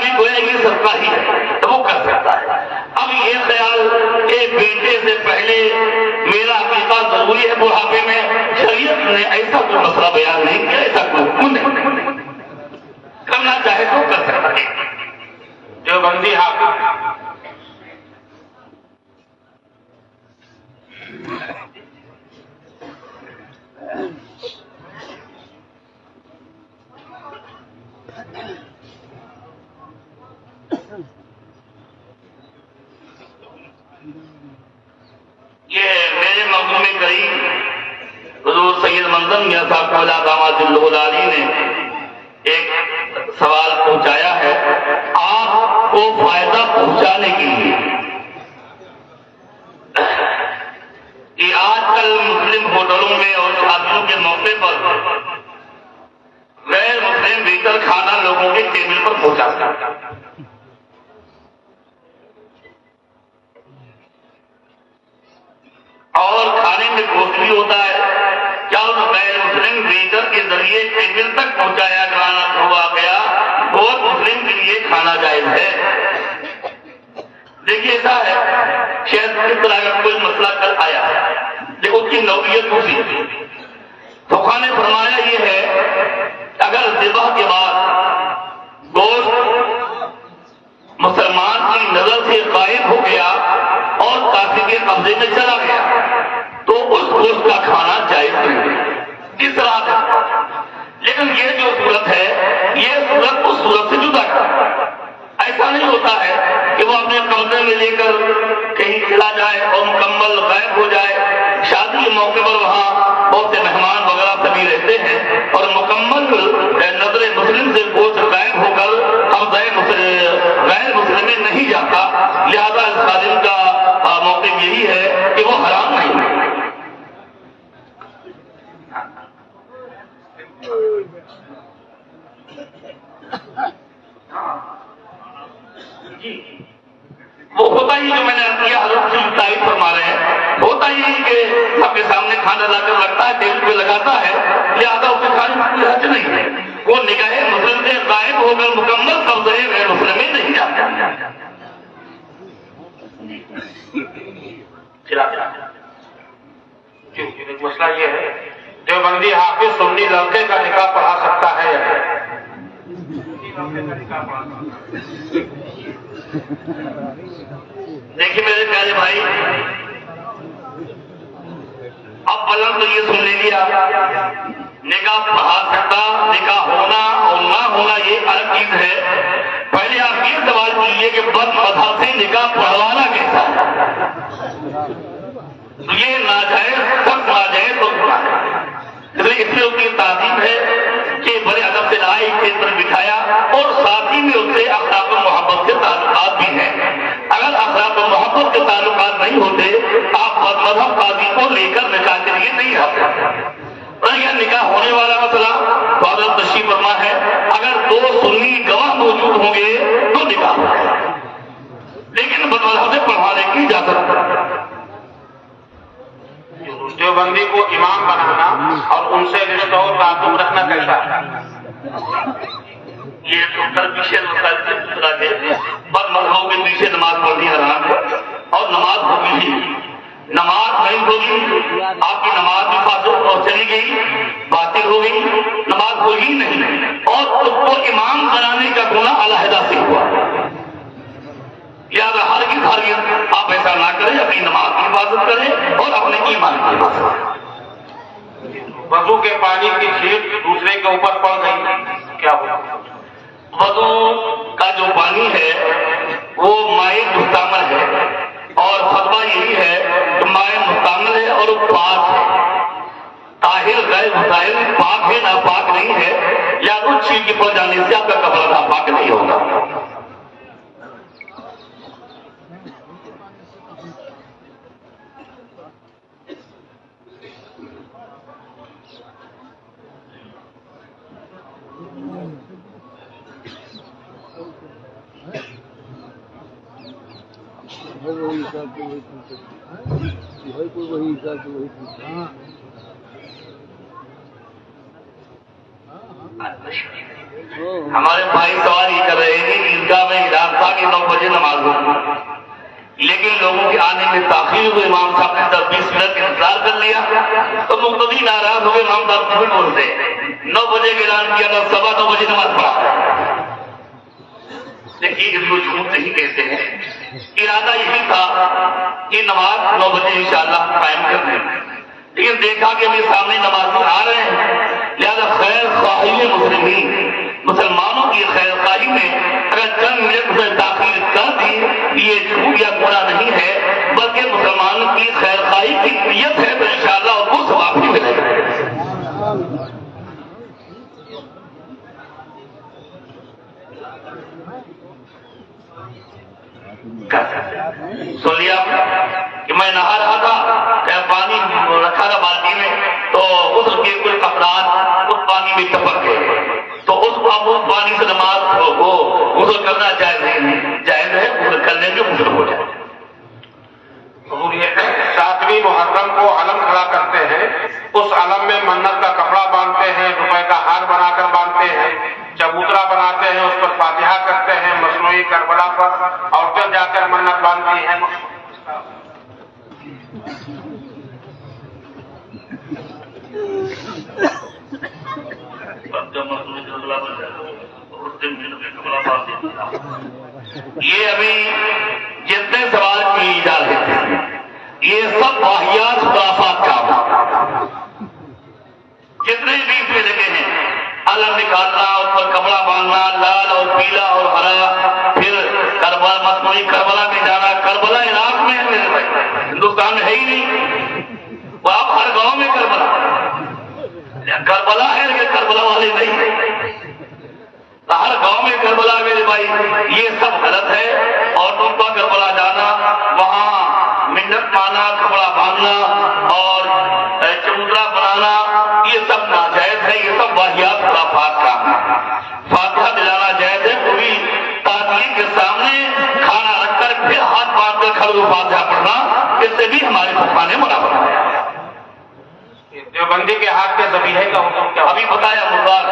بھی گویا یہ سب کا ہی ہے تو وہ کر سکتا ہے۔ اب یہ خیال کہ بیٹے سے پہلے میرا عقیدہ ضروری ہے بڑھاپے میں، شریعت نے ایسا کوئی مسئلہ بیان نہیں کیا، ایسا کوئی حکم نہیں، کرنا چاہے تو کر سکتا ہے۔ جو بندی حافظ یہ میرے موضوع میں قریب حضور سید منظم میاں صاحب قبلہ داماد العلی نے ایک سوال پہنچایا ہے آپ کو فائدہ پہنچانے کے لیے کہ آج کل مسلم ہوٹلوں میں اور شادیوں کے موقع پر غیر مسلم ویٹر کھانا لوگوں کے ٹیبل پر پہنچاتا ہے، اور کھانے میں گوشت بھی ہوتا ہے، کیا اس غیر مسلم ویٹر کے ذریعے ٹیبل تک پہنچایا کھانا ہوا گیا اور مسلم کے لیے کھانا جائز ہے؟ دیکھیے ایسا ہے، شاید اس طرح کا کوئی مسئلہ کل آیا لیکن اس کی نوعیت دوسری فقہ نے فرمایا یہ ہے اگر ذبح کے بعد گوشت مسلمان کی نظر سے غائب ہو گیا اور کافر کے قبضے میں چلا گیا تو اس گوشت کا کھانا جائز نہیں ہے، اس طرح کا۔ لیکن یہ جو صورت ہے یہ صورت اس صورت سے جدا ہے۔ ایسا نہیں ہوتا ہے کہ وہ اپنے قبضے میں لے کر کہیں چلا جائے اور مکمل غائب ہو جائے۔ شادی کے موقع پر وہاں بہت سے مہمان وغیرہ سبھی رہتے ہیں اور مکمل نظر مسلم سے گوشت غائب ہو کر قبضہ غیر مسلم میں نہیں جاتا، لہذا اس خادم کا موقع یہی ہے کہ وہ حرام نہیں ہے۔ وہ ہوتا ہی جو میں نے کیا حضرت کی تعریف فرما رہے ہیں، ہوتا ہی کہ سب کے سامنے کھانا لا کر رکھتا ہے، ٹیبل پہ لگاتا ہے، لہٰذا اس کے کھانے میں کوئی حرج نہیں ہے۔ وہ نگاہ مسلم سے غائب ہو کر مکمل قبضے غیر مسلم میں نہیں جاتا۔ مسئلہ یہ ہے دیوبندی حافظ سنی لڑکے کا نکاح پڑھا سکتا ہے یا نہیں؟ دیکھیے میرے پیارے بھائی، اب بلند تو یہ سن لیا نکاح پڑھا سکتا، نکاح ہونا اور نہ ہونا یہ الگ چیز ہے۔ پہلے آپ یہ سوال کیجیے کہ بد مذہب سے نکاح پڑھوانا کیسا ہے؟ یہ ناجائز، سب ناجائز اور برا ہے۔ اس لیے اس کی تعظیم ہے کہ بڑے ادب سے لائے اسٹیج پر بٹھایا اور ساتھی میں اس سے اخلاق و محبت کے تعلقات بھی ہیں۔ اگر اخلاق و محبت کے تعلقات نہیں ہوتے آپ بد مذہب قاضی کو لے کر نکاح کے لیے نہیں آتے۔ اور یہ نکاح ہونے والا مسئلہ تو حضرت تشریف فرما ہے، اگر دو سنی گواہ موجود ہوں گے تو نکاح ہوگا، لیکن بد مذہب سے پڑھوانے کی اجازت ہے۔ دیوبندی کو امام بنانا اور ان سے رشتہ اور تعلق رکھنا کیسا ہے؟ یہ تو کل پیچھے مسائل سے پوچھ رہا ہے، بد مذہبوں کے پیچھے نماز پڑھنی حرام ہے اور نماز ہوگی ہی، نماز نہیں ہوگی آپ کی نماز بھی فاسد اور چلی گئی، باطل ہو گئی، نماز ہوگی نہیں، اور اس کو امام بنانے کا گناہ علیحدہ سے ہوا۔ لہٰذا ہرگز آپ ایسا نہ کریں، اپنی نماز کی حفاظت کریں اور اپنے ایمان کی حفاظت کریں۔ وضو کے پانی کی چھینٹ دوسرے کے اوپر پڑ گئی کیا ہوگا؟ وضو کا جو پانی ہے وہ مائع مستعمل ہے اور فتویٰ یہی ہے کہ مائع مستعمل ہے اور وہ پاک ہے، طاہر غیر مطہر، پاک ہے ناپاک نہیں ہے، یا کچھ چیز کی پڑ جانے سے آپ کا کپڑا ناپاک نہیں ہوگا۔ ہمارے بھائی سوال یہ کر رہے ہیں کہ عیدگاہ میں اعلان تھا کہ 9 بجے نماز ہوگی، لیکن لوگوں کے آنے میں تاخیر ہوئی، امام صاحب نے 10-20 منٹ انتظار کر لیا تو مقتدی ناراض ہوئے، امام صاحب جھوٹ بولتے 9 بجے کا اعلان کیا تھا، 9:15 بجے نماز پڑھا۔ دیکھیے اس کو جھوٹ نہیں کہتے ہیں، ارادہ یہی تھا کہ نماز 9 بجے انشاءاللہ قائم کر دیں، لیکن دیکھا کہ میرے سامنے نمازی آ رہے ہیں، لہذا خیر خواہی مسلمین، مسلمانوں کی خیر خواہی میں اگر چند منٹ میں تاخیر سن لیا کہ میں نہا رہا تھا، پانی رکھا تھا بالٹی میں، تو غسل کے کچھ افراد اس پانی میں ٹپک گئے، تو اس پانی سے نماز کو غسل کرنا جائز ہے، غسل کرنے میں غسل ہو جائے۔ حضور یہ 7ویں محرم کو علم کھڑا کرتے ہیں، اس علم میں منت کا کپڑا باندھتے ہیں، روپے کا ہار بنا کر باندھتے ہیں، چبوترا بناتے ہیں، اس پر فاتحہ کرتے ہیں، مصنوعی کربلا پر عورتیں جا کر منت باندھتی ہیں۔ یہ ابھی جتنے سوال کی جا رہے تھے یہ سب واحیات خرافات کا، جتنے بھی اس میں لگے ہیں، علم نکالنا، اس پر کپڑا باندھنا، لال اور پیلا اور ہرا، پھر کربلا، مصنوعی کربلا میں جانا۔ کربلا عراق میں ہے میرے بھائی، ہندوستان میں ہے ہی نہیں، وہ آپ ہر گاؤں میں کربلا ہے، لیکن کربلا والے نہیں ہیں، ہر گاؤں میں کربلا میرے بھائی۔ یہ سب غلط ہے، عورتوں کا کربلا جانا، وہاں منت مانا، کپڑا باندھنا اور چبوترا بنانا، یہ سب ناجائز ہے، یہ سب واحیات خرافات کا ہے۔ فاتحہ دلانا جائز ہے، وہ بھی تعطیل کے سامنے کھانا رکھ کر پھر ہاتھ باندھ کر کھڑے ہوئے فاتحہ پڑھنا، اس سے بھی ہمارے فقہ نے منع فرمایا۔ دیوبندی کے ہاتھ کے ذبیحے کا حکم کیا؟ ابھی بتایا مردار۔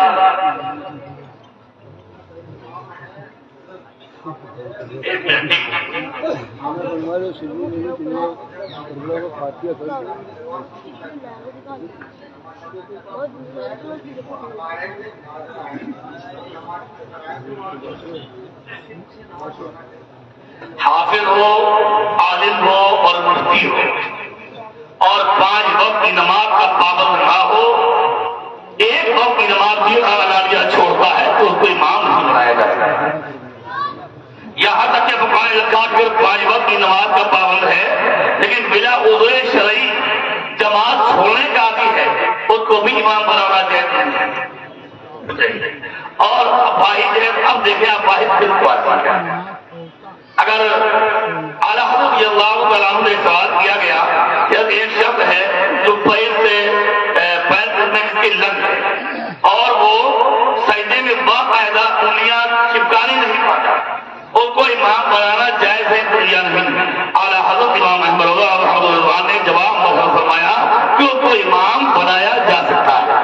حافظ ہو، عالم ہو اور مفتی ہو، اور 5 وقت کی نماز کا پابند نہ ہو، ایک وقت کی نماز بھی اعلانیہ چھوڑتا ہے تو اس کو امام نہیں بنایا جائے۔ یہاں تک کہ فقہ نے لکھا کہ 5 وقت کی نماز کا پابند ہے لیکن بلا عذر شرعی جماعت چھوڑنے کا عادی ہے، اس کو بھی امام بنانا جائز نہیں۔ اور اب دیکھیں آپ واحد پھر کو آتا ہے، اگر اعلیٰ حضرت رضی اللہ تعالیٰ عنہ نے سوال کیا گیا کہ ایک شخص ہے جو پیر میں لگ ہے اور وہ سجدے میں باقاعدہ انگلیاں چپکانے نہیں پاتا، اس کو امام بنانا جائز ہے یا نہیں؟ اعلیٰ حضرت امام احمد رحمۃ اللہ نے جواب فرمایا کہ اس کو امام بنایا جا سکتا ہے۔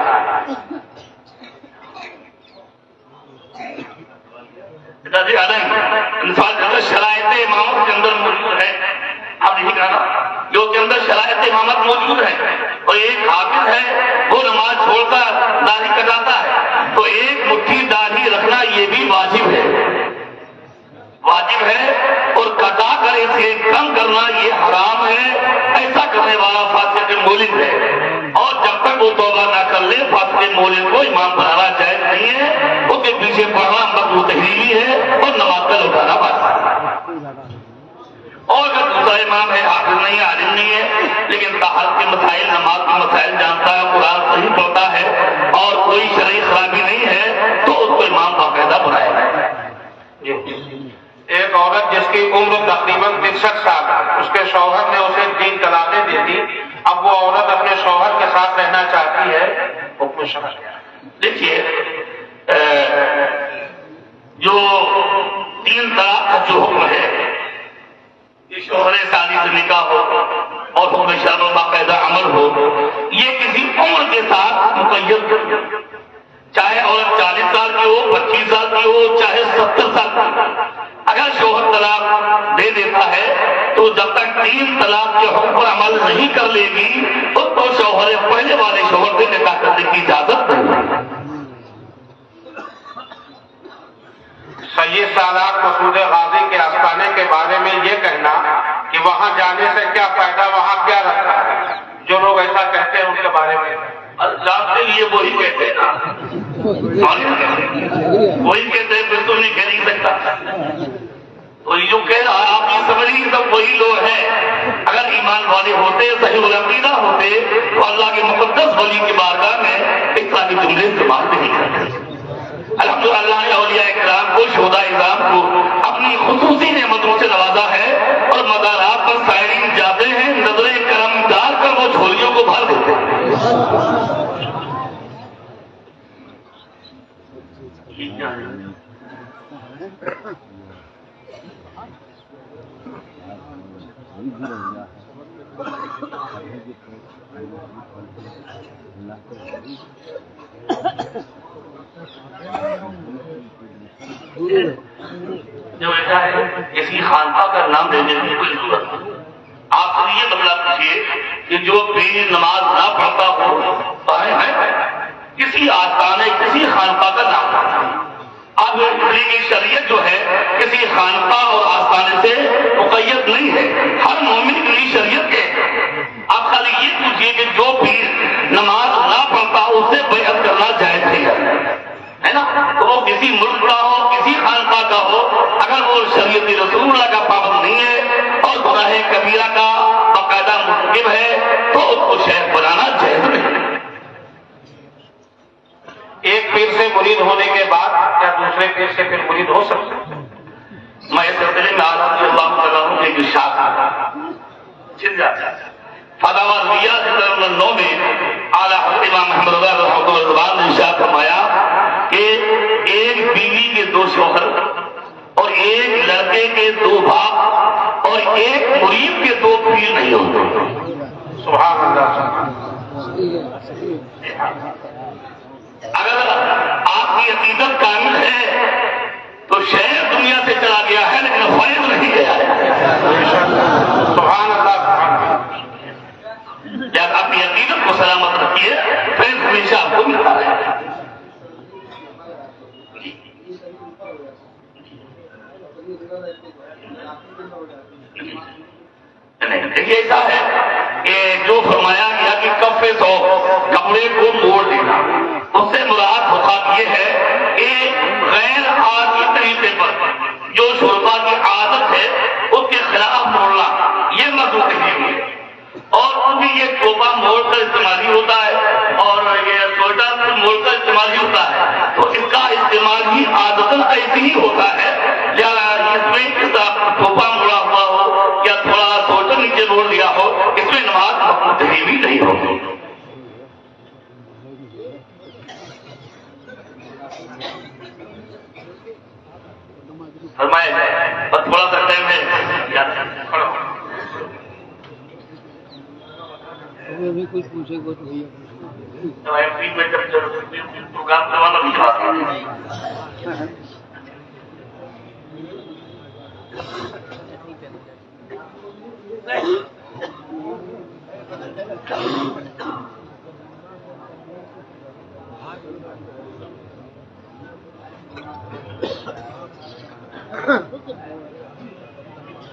شرائط امامت کے اندر موجود ہے، آپ نہیں کہنا جو کے اندر شرائط امامت موجود ہے، اور ایک حافظ ہے وہ نماز چھوڑ کر داڑھی کٹاتا ہے تو ایک مٹھی داڑھی رکھنا یہ بھی واجب ہے، اور کٹا کر اسے کم کرنا یہ حرام ہے، ایسا کرنے والا فاسق مولد ہے، اور جب تک وہ توبہ نہ کر لے فاسق مولد کو امام بنانا جائز نہیں ہے، اس کے پیچھے پڑھنا مکروہ تحریمی ہے اور نماز کا لوٹانا واجب ہے۔ اور اگر دوسرا امام ہے، حافظ نہیں ہے، عالم نہیں ہے، لیکن طہارت کے مسائل، نماز کے مسائل جانتا ہے، قرآن صحیح پڑھتا ہے اور کوئی شرعی خرابی نہیں ہے تو اس کو امام باقاعدہ بنائے گا۔ ایک عورت جس کی عمر تقریباً 63 سال ہے، اس کے شوہر نے اسے 3 طلاقیں دے دی، اب وہ عورت اپنے شوہر کے ساتھ رہنا چاہتی ہے، حکم شرع کیا ہے؟ دیکھیے جو 3 طلاق کا جو حکم ہے، یہ شوہر ثانی سے نکاح ہو اور حکم شرع باقاعدہ عمل ہو، یہ کسی عمر کے ساتھ مقید، چاہے عورت 40 سال کی ہو، 25 سال کی ہو، چاہے 70 سال کی ہو، اگر شوہر طلاق دے دیتا ہے تو جب تک 3 طلاق کے حکم پر عمل نہیں کر لے گی اس کو شوہر پہلے والے شوہر سے نکاح کرنے کی اجازت نہیں۔ سید سالار مسعود غازی کے آستانے کے بارے میں یہ کہنا کہ وہاں جانے سے کیا فائدہ، وہاں کیا رکھتا ہے، جو لوگ ایسا کہتے ہیں ان کے بارے میں جانتے لیے وہی کہتے ہیں نا، وہی کہتے ہیں، پھر تو نہیں کہہ نہیں سکتا، تو یہ جو کہہ رہا آپ کی سمجھ لیجیے سب وہی لوگ ہیں۔ اگر ایمان والے ہوتے، صحیح العقیدہ ہوتے تو اللہ کے مقدس ولی کی بارگاہ میں اس طرح کے جملے استعمال نہیں کرتے۔ الحمدللہ اللہ نے اولیاء کرام نظام کو شہداء اعظام کو اپنی خصوصی نعمتوں سے نوازا ہے اور مزارات پر سائرین جاتے ہیں نظر کرم ڈال کر وہ جھولیوں کو بھر دیتے ہیں. جو ایسا ہے کسی خانقاہ کا نام لینے کی کوئی ضرورت نہیں. آپ سے یہ مطلب پوچھیے کہ جو پیر نماز نہ پڑھتا ہو کسی آستانے کسی خانقاہ کا نام پڑھتا ہے. اب کی شریعت جو ہے کسی خانقاہ اور آستانے سے مقید نہیں ہے. ہر مومن کی شریعت ہے. آپ خالی یہ پوچھیے کہ جو پیر نماز نہ پڑھتا اس سے بیعت کرنا جائز ہے نا. تو وہ کسی ملک کا ہو کسی خانقاہ کا ہو اگر وہ شریعت رسول اللہ کا پابند نہیں ہے اور گناہ کبیرہ کا باقاعدہ مرتکب ہے تو اس کو شیخ بنانا جائز نہیں. ایک پیر سے مرید ہونے کے بعد کیا دوسرے پیر سے پھر مرید ہو سکتا ہے؟ میں اس سلسلے میں اعلیٰ رضی اللہ تعالیٰ عنہ کے ارشاد چل جاتا ہے. فتاوی رضویہ 9 میں اعلیٰ حضرت امام محمد رضا رحمۃ اللہ نے ارشاد فرمایا کہ ایک بیوی کے 2 شوہر اور ایک لڑکے کے 2 باپ اور ایک مرید کے 2 پیر نہیں ہوتے. سبحان اللہ. اگر آپ کی عقیدت کامل ہے تو شہر دنیا سے چلا گیا ہے لیکن فیض نہیں گیا ہے. سبحان اللہ. جب اپنی عقیدت کو سلامت رکھیے فیض ہمیشہ آپ کو ملتا ہے. دیکھیے ایسا ہے کہ جو فرمایا گیا کہ کفے سو کپڑے کو موڑ دینا اس سے مراد مخاط یہ ہے کہ غیر عادی طریقے پر جو شربا کی عادت ہے اس کے خلاف موڑنا یہ مذہب نہیں ہوئی. اور ان کی یہ ٹوپا موڑ کر استعمالی ہوتا ہے اور یہ سویٹر موڑ کر استعمالی ہوتا ہے تو اس کا استعمال ہی عادتاً ایسے ہی ہوتا ہے. یا اس میں ٹوپا موڑا ہوا ہو یا تھوڑا سویٹر نیچے موڑ دیا ہو اس میں نماز تحریمی نہیں ہوگی. فرمائے بس تھوڑا سا ٹائم ہے کچھ پوچھے گا تو پروگرام کروانا بھی چاہتا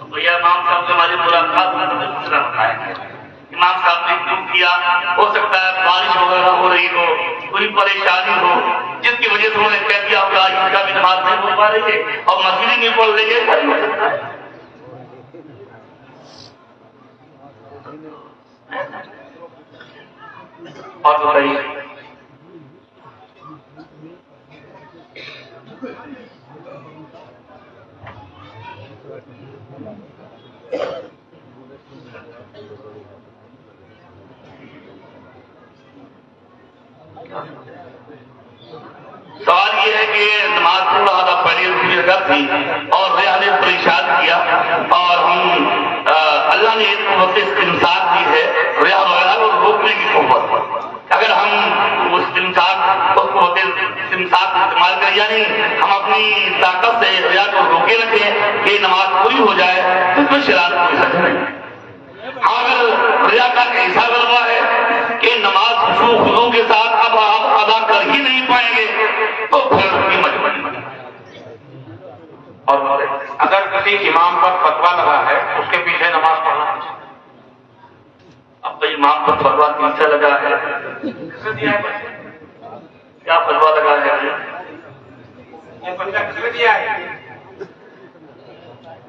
بھیا امام صاحب سے ہماری ملاقات دوسرا بتائیں گے. امام صاحب نے کیوں کیا؟ ہو سکتا ہے بارش وغیرہ ہو رہی ہو کوئی پریشانی ہو جس کی وجہ سے انہوں نے کہہ دیا کہ آج ان کا بھی نماز نہیں پڑھ پا رہی ہے اور مسجد ہی نہیں پڑھ رہی ہے. اور بتائیے سوال یہ ہے کہ نماز تھوڑا آدھا پڑھی ہوئی جگہ تھی اور ریاض نے پریشان کیا اور ہم اللہ نے ایک وقت استمساک دی ہے ریا وغیرہ کو روکنے کی قوت. اگر ہم اس استمساک استعمال کریں یعنی ہم اپنی طاقت سے ریا کو روکے رکھیں کہ نماز پوری ہو جائے تو اس میں شرارت کوئی حرج نہیں. اگر ریا کا ایسا غلبہ ہے کہ نماز خشوع خضوع کے ساتھ اب آپ ادا کر ہی نہیں پائیں گے تو پھر کی مجبوری. اور اگر کسی امام پر فتویٰ لگا ہے اس کے پیچھے نماز پڑھنا اب تو امام پر فتویٰ پیچھے لگا ہے کیا فتویٰ لگا ہے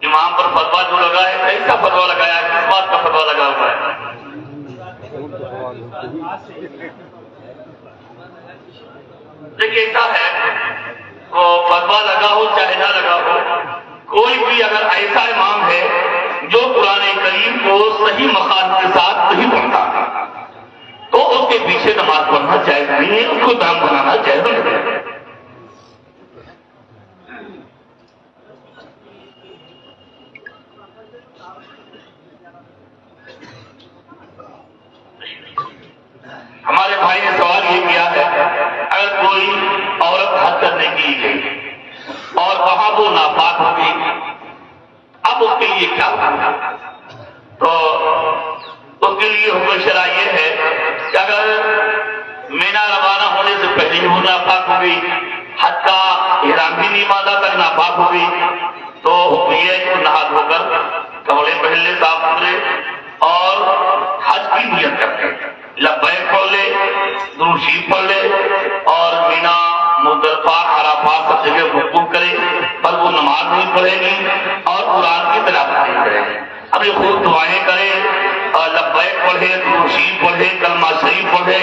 امام پر فتویٰ جو لگا ہے کیسا فتویٰ لگایا ہے کس بات کا فتویٰ لگا ہوا ہے. دیکھیے ایسا ہے وہ فتویٰ لگا ہو چاہے کوئی اگر ایسا امام ہے جو قرآن کریم کو صحیح مخارج کے ساتھ نہیں پڑھتا تو اس کے پیچھے نماز پڑھنا جائز نہیں ہے، اس کو دام بنانا جائز نہیں ہے۔ ہمارے بھائی نے سوال یہ کیا ہے، اگر کوئی عورت حج کرنے کے لیے گئی اور وہاں وہ ناپاک ہو گئی، اب اس کے لیے کیا ہوگا؟ تو اس کے لیے حکم شرع یہ ہے کہ اگر مینا روانہ ہونے سے پہلے ہی وہ ناپاک ہو گئی، حج کا احرام بھی نہیں باندھا تک ناپاک ہو گئی، تو حکم یہ ہے کہ نہا دھو کر کپڑے پہن لے صاف ستھرے اور حج کی نیت کرتے لبیک پڑھ لے، درود شریف پڑھ لے اور مینا مزدلفہ عرفات سب جگہ وقوف کرے، پر وہ نماز نہیں پڑھے گی اور قرآن کی تلاوت نہیں کرے گی۔ اب یہ خوب دعائیں کرے اور لبیک پڑھے، درود شریف پڑھے، کلمہ شریف پڑھے،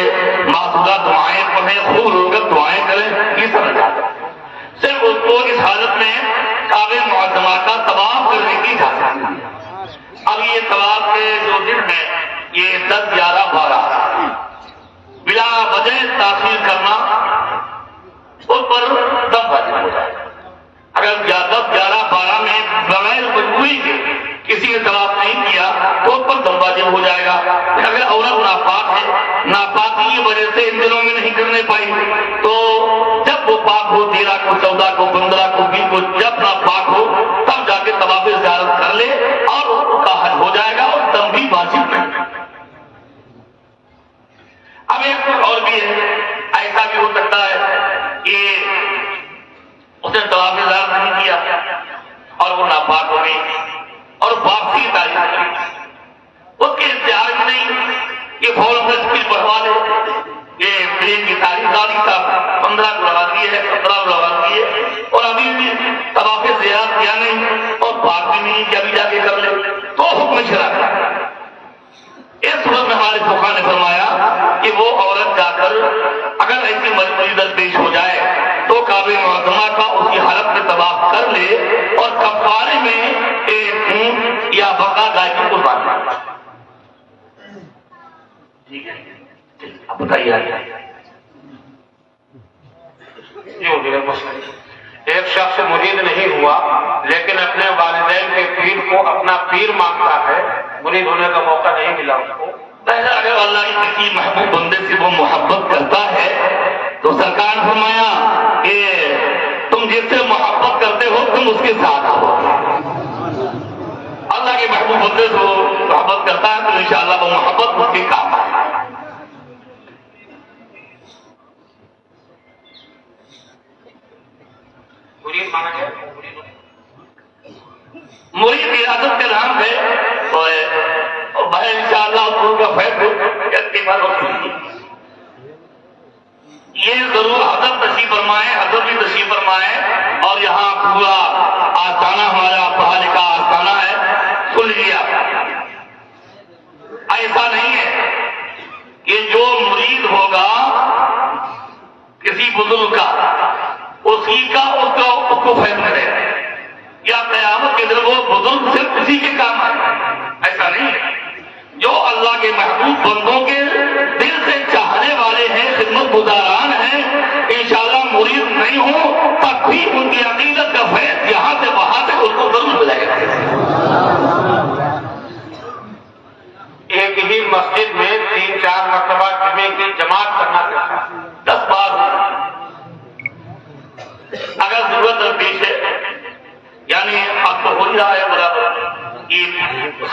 معصومہ دعائیں پڑھے، خوب رو کر دعائیں کرے، یہ سمجھ آتا ہے۔ صرف اس کو اس حالت میں کعبہ معظمہ کا طواف کرنے کی اجازت ہے۔ اب یہ طواف کے جو دن ہے یہ 10، 11، 12 بلا وجہ تاخیر کرنا اس پر دم واجب ہو جائے۔ اگر 10، 11، 12 میں بغیر مجبوری کے کسی نے طواف نہیں کیا تو اس پر دم واجب ہو جائے گا۔ اگر عورت ناپاک ہے، ناپاکی کی وجہ سے ان دنوں میں نہیں کرنے پائی، تو جب وہ پاک ہو 13 کو، 14 کو، 15 کو، 20 کو، جب ناپاک ہو تب جا کے طواف زیارت کر لے اور اس کا حج ہو جائے گا اور دم بھی واجب نہیں۔ اب ایک اور بھی ہے، ایسا بھی ہو سکتا ہے کہ اس نے طواف زیارت نہیں کیا اور وہ ناپاک ہو گئی اور واپسی کی تاریخ کری، اس کے اختیار بھی نہیں کہ فوراً سے اسپیڈ بڑھوا لے، یہ ٹرین کی تاریخ داری صاحب 15 کو لگا دی ہے، 17 کو لگا دی ہے اور ابھی بھی طواف زیارت کیا نہیں اور پاک بھی نہیں کہ ابھی جا کے کر لے، تو حکم شرع ہے۔ اس صورت میں ہمارے فقہا نے فرمایا کہ وہ عورت جا کر اگر ایسی مجبوری درپیش ہو جائے تو کعبہ معظمہ کا اسی حالت میں طواف کر لے اور کفارے میں ایک اونٹ یا بقرہ گائے کی قربانی کرے۔ ٹھیک ہے، اب بتائیے ایک شخص مرید نہیں ہوا لیکن اپنے والدین کے پیر کو اپنا پیر مانتا ہے، مرید ہونے کا موقع نہیں ملا اس کو۔ پہلے اگر اللہ کی کسی محبوب بندے سے وہ محبت کرتا ہے تو سرکار نے فرمایا کہ تم جس سے محبت کرتے ہو تم اس کے ساتھ ہو۔ اللہ کے محبوب بندے سے وہ محبت کرتا ہے تو انشاءاللہ وہ محبت اس کے کام آئے۔ مرید ریاست کا نام ہے اور بھائی انشاءاللہ اس کا فیض یہ ضرور حضرت تشریف فرمائے، حضرت بھی تشریف فرمائے اور یہاں پورا آستانہ ہمارا پڑھا لکھا آستانہ ہے، سن لیا۔ ایسا نہیں ہے کہ جو مرید ہوگا کسی بزرگ کا اسی کا اس کو فیض کرے یا قیامت کے دن وہ بزرگ صرف اسی کے کام آئے، ایسا نہیں ہے۔ جو اللہ کے محبوب بندوں کے دل سے چاہنے والے ہیں، خدمت گزاران ہیں، انشاءاللہ مرید نہیں ہوں تب بھی ان کی عقیدت کا فیض یہاں سے وہاں سے ان کو ضرور ملے گا۔ ایک ہی مسجد میں 3-4 مرتبہ جمعے کی جماعت کرنا چاہتا ہے، 10 بار اگر ضرورت درپیش ہے، یعنی آپ کو ہو ہی رہا ہے برابر کہ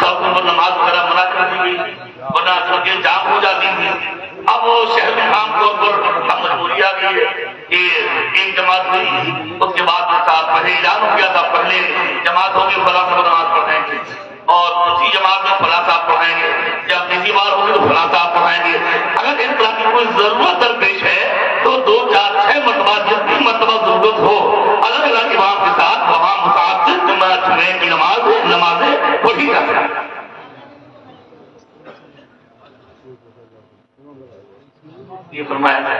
سب کو نماز وغیرہ منع کر دی گئی ورنہ سڑکیں جام ہو جاتی تھی، اب وہ شہر میں عام طور پر اب مجبوری آ گئی ہے کہ ایک جماعت ہوئی، اس کے بعد پہلے اعلان ہو گیا تھا پہلے جماعت ہوگی فلاں کو نماز پڑھائیں گے اور اسی جماعت میں فلاں صاحب پڑھائیں گے یا تیسری بار ہوگی تو فلاں صاحب پڑھائیں گے۔ اگر اس طرح کی کوئی ضرورت درپیش ہے تو 2، 4، 6 مرتبہ جتنی مرتبہ ضرورت ہو الگ الگ امام کے ساتھ وہاں متعدد جمعے کی نمازیں پڑھی جا سکتی ہیں۔ یہ فرمایا ہے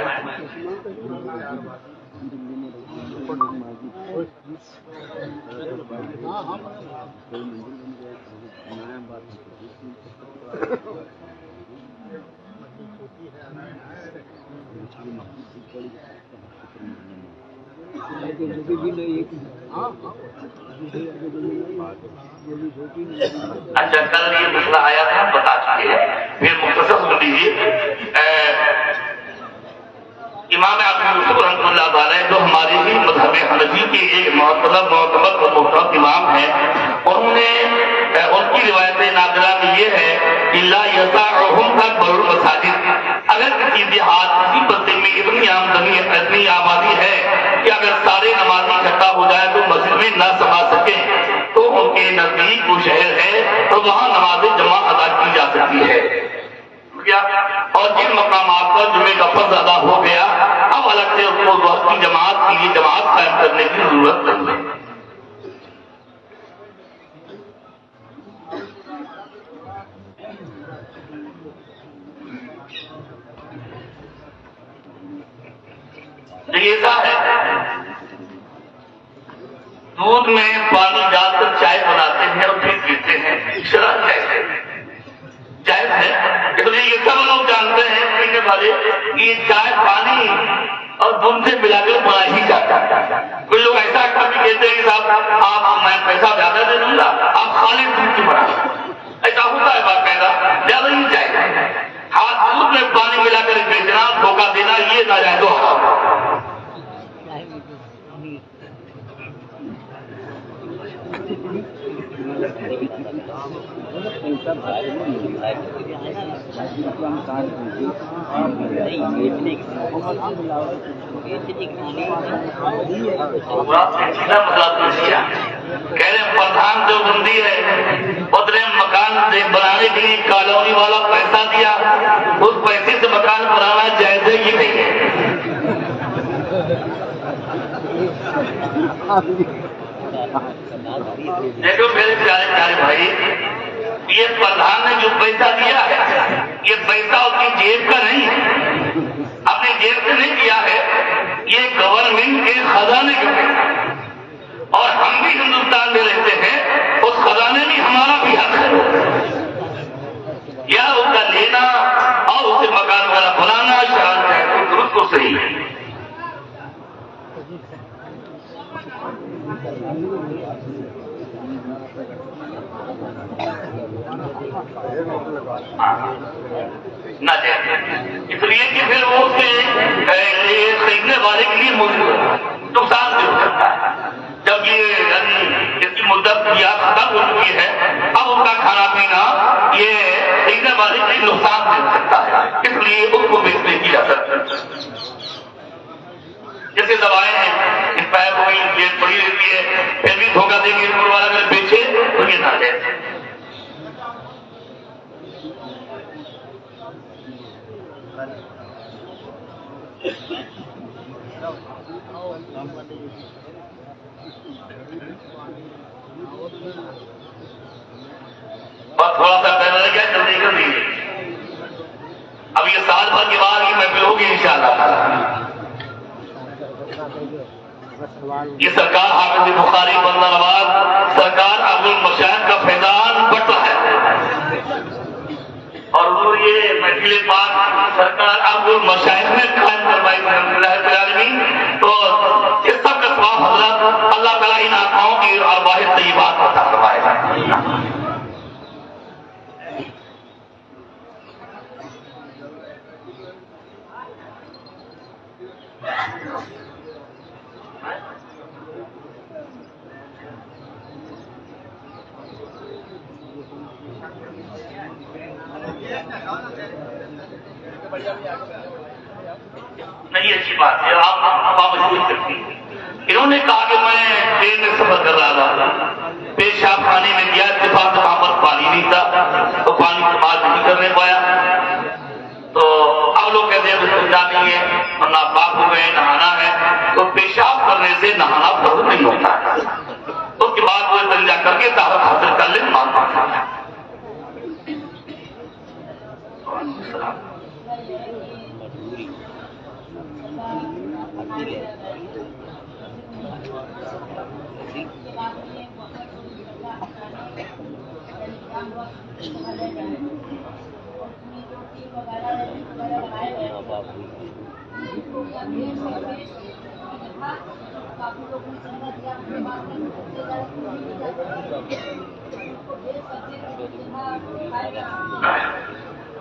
اچھا کل یہ مسئلہ آیا تھا ہم بتا چکے ہیں، پھر مختصر سن لیجیے۔ امام ابو یوسف رحمۃ اللہ تعالی جو ہمارے ہی مذہب حنفی کے ایک معتبر اور محترم امام ہیں، انہوں نے ان کی روایت نادرہ میں یہ ہے کہ لا یسعهم اکبر المساجد، اگر کسی دیہات کسی بستی میں اتنی آمدنی اتنی آبادی ہے کہ اگر سارے نمازی اکٹھا ہو جائے تو مسجد میں نہ سما سکیں تو ان کے نزدیک وہ شہر ہے تو وہاں نماز جمع ادا کی جا سکتی ہے۔ اور جن مقامات پر جمعے کا فرض ادا ہو گیا اب الگ سے اس کو وقت کی جماعت کے لیے جماعت قائم کرنے کی ضرورت نہیں ہے۔ ایسا ہے دودھ میں پانی ڈال کر چائے بناتے ہیں اور پھر پیتے ہیں، شرح جائز ہے، اس لیے یہ سب لوگ جانتے ہیں پینے والے کہ یہ چائے پانی اور دودھ سے ملا کر بنا ہی جاتا ہے۔ کوئی لوگ ایسا کبھی کہتے ہیں کہ صاحب آپ میں پیسہ زیادہ دے دوں گا آپ خالص دودھ کی بنا، ایسا ہوتا ہے باقاعدہ، زیادہ ہی چاہیے۔ ہاتھ دودھ میں پانی ملا کر بیچنا دھوکہ دینا یہ ناجائز و حرام۔ پردھان جو بندی ہے اس نے مکان بنانے کے لیے کالونی والا پیسہ دیا، اس پیسے سے مکان بنانا جائز ہے یہ نہیں ہے۔ دیکھو میرے پیارے پیارے بھائی، یہ پردھان نے جو پیسہ دیا ہے یہ پیسہ اس کی جیب کا نہیں ہے، اپنی جیب سے نہیں دیا ہے، یہ گورنمنٹ کے خزانے کا ہے، اور ہم بھی ہندوستان میں رہتے ہیں، اس خزانے میں ہمارا بھی حق ہے، یا اس کا لینا اور اسے مکان والا بنانا شرط ہے تو درست کو صحیح ہے۔ نہ اس لیے کہ پھر وہ خریدنے والے کے لیے نقصان بھی ہو سکتا ہے۔ جب یہ اس کی مدت یا ختم ہو چکی ہے اب ان کا کھانا پینا یہ خریدنے والے کے لیے نقصان بھی ہو سکتا ہے، اس لیے اس کو بیچ نہیں کی جا سکتی۔ جیسے دوائیں ہیں ایکسپائر ہو گئی ڈیٹ پڑی رہتی ہے پھر بھی دھوکہ دے کے اسکول والا اگر بیچے تو یہ نہ دے۔ اور تھوڑا سا پہلے رہ گیا جلدی کر دیجیے، اب یہ سال بھر کے بعد یہ محفل ہوگی انشاءاللہ تعالی۔ یہ سرکار حافظ بخاری بندہ نواز سرکار عبد المشاہد کا فیضان بٹ رہا ہے، اور وہ یہ محفل پاک سرکار عبد المشاہد نے قائم کروائی تو اس سب کا ثواب حضرت اللہ تعالیٰ ان آنکھوں کی اور واحد طیبات عطا فرمائے گا۔ نہیں اچھی بات ہے، آپ مشہور کرتی ہیں۔ انہوں نے کہا کہ میں ٹرین میں سفر کر رہا تھا، پیشاب خانے میں گیا، اتفاق وہاں پر پانی نہیں تھا تو پانی کی بات نہیں کرنے پایا، تو اب لوگ کہتے ہیں سمجھا نہیں ہے اور ناپاک ہو گئے نہانا ہے، تو پیشاب کرنے سے نہانا فرض نہیں ہوتا، اس کے بعد وہ استنجا کر کے طہارت حاصل کر لیں مان پا سکتا۔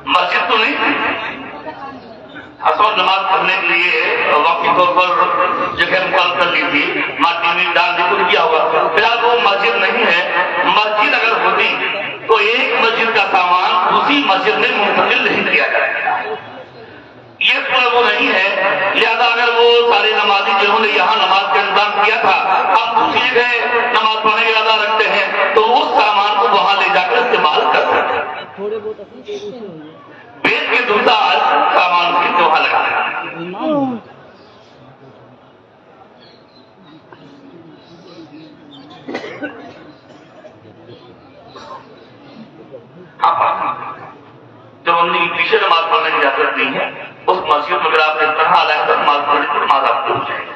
مسجد تو نہیں اصل نماز پڑھنے کے لیے وقتی طور پر جگہ مقرر کر لی تھی، ماٹی میں ڈال دی کچھ کیا ہوگا، فی الحال وہ مسجد نہیں ہے۔ مسجد اگر ہوتی تو ایک مسجد کا سامان دوسری مسجد میں منتقل نہیں کیا جائے، یہ تو وہ نہیں ہے۔ لہذا اگر وہ سارے نمازی جنہوں نے یہاں نماز کا انتظام کیا تھا اب دوسری جگہ نماز پڑھنے کا ارادہ رکھتے ہیں تو اس سامان کو وہاں لے جا کر استعمال کر سکتے ہیں۔ بیچ کے دوسرا سامان کے وہاں لگا جو ان کی پیچھے نماز پڑھنے کی اجازت نہیں ہے اس مسجد میں اگر آپ نے اس طرح علیہ کر نماز پڑھی تو نماز آپ کو ہو جائے گی۔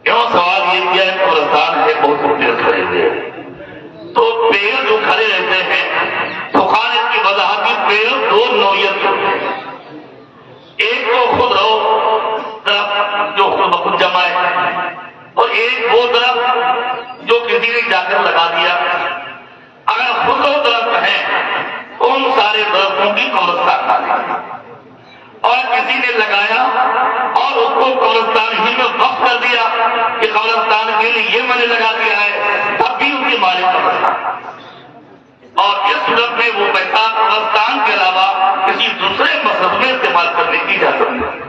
کیوں سوال یہ کیا ہے قبرستان ہے بہت سے پیڑ کھڑے ہوئے تو پیڑ جو کھڑے رہتے ہیں تو خان اس کی وضاحت کی پیڑ دو نوعیت کے ہوتے ہیں، ایک تو خود رہو درخت جو خود بخود جمع ہے اور ایک وہ درخت جو کسی نے جا کر لگا دیا۔ اگر خود رہو درخت ہے تو ان سارے درختوں کی قبرستان ڈالیں، اور کسی نے لگایا اور اس کو قبرستان ہی میں وقف کر دیا کہ قبرستان کے لیے یہ میں نے لگا دیا ہے، تب بھی ان کے مالک قبرستان، اور اس صورت میں وہ پیسہ قبرستان کے علاوہ کسی دوسرے مقصد میں استعمال کرنے کی اجازت نہیں۔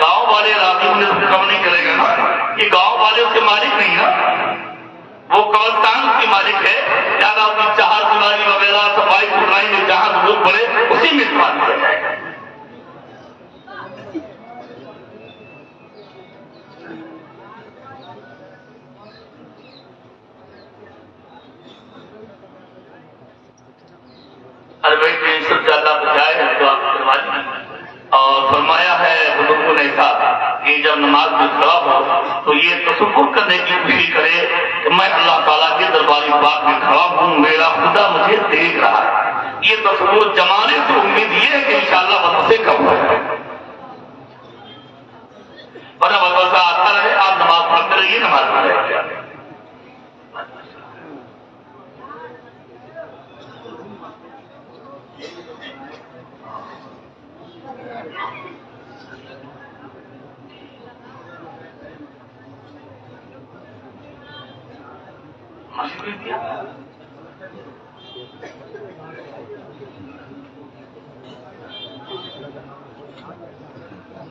گاؤں والے راضی ہونے سے کم نہیں کرے گا نا، کہ گاؤں والے اس کے مالک نہیں نا، وہ قبرستان کی مالک ہے، زیادہ اس کی چہار دیواری وغیرہ صفائی ستھرائی میں جہاں ضرورت پڑے اسی میں استعمال کیا جائے گا۔ ارے بھائی تو ان سب سے اللہ بچائے ہے تو آپ کروائی، اور فرمایا ہے بزرگوں نے کہا کہ جب نماز میں کھڑا ہو تو یہ تصور کرنے کی کوشش کرے کہ میں اللہ تعالیٰ کے درباری پاک میں کھڑا ہوں، میرا خدا مجھے دیکھ رہا ہے۔ یہ تصور جمانے سے امید یہ ہے کہ انشاءاللہ وقت سے کم ہو جائے، ورنہ وقت آتا رہے آپ نماز پڑھتے رہیے، نماز پڑھ رہے ہیں۔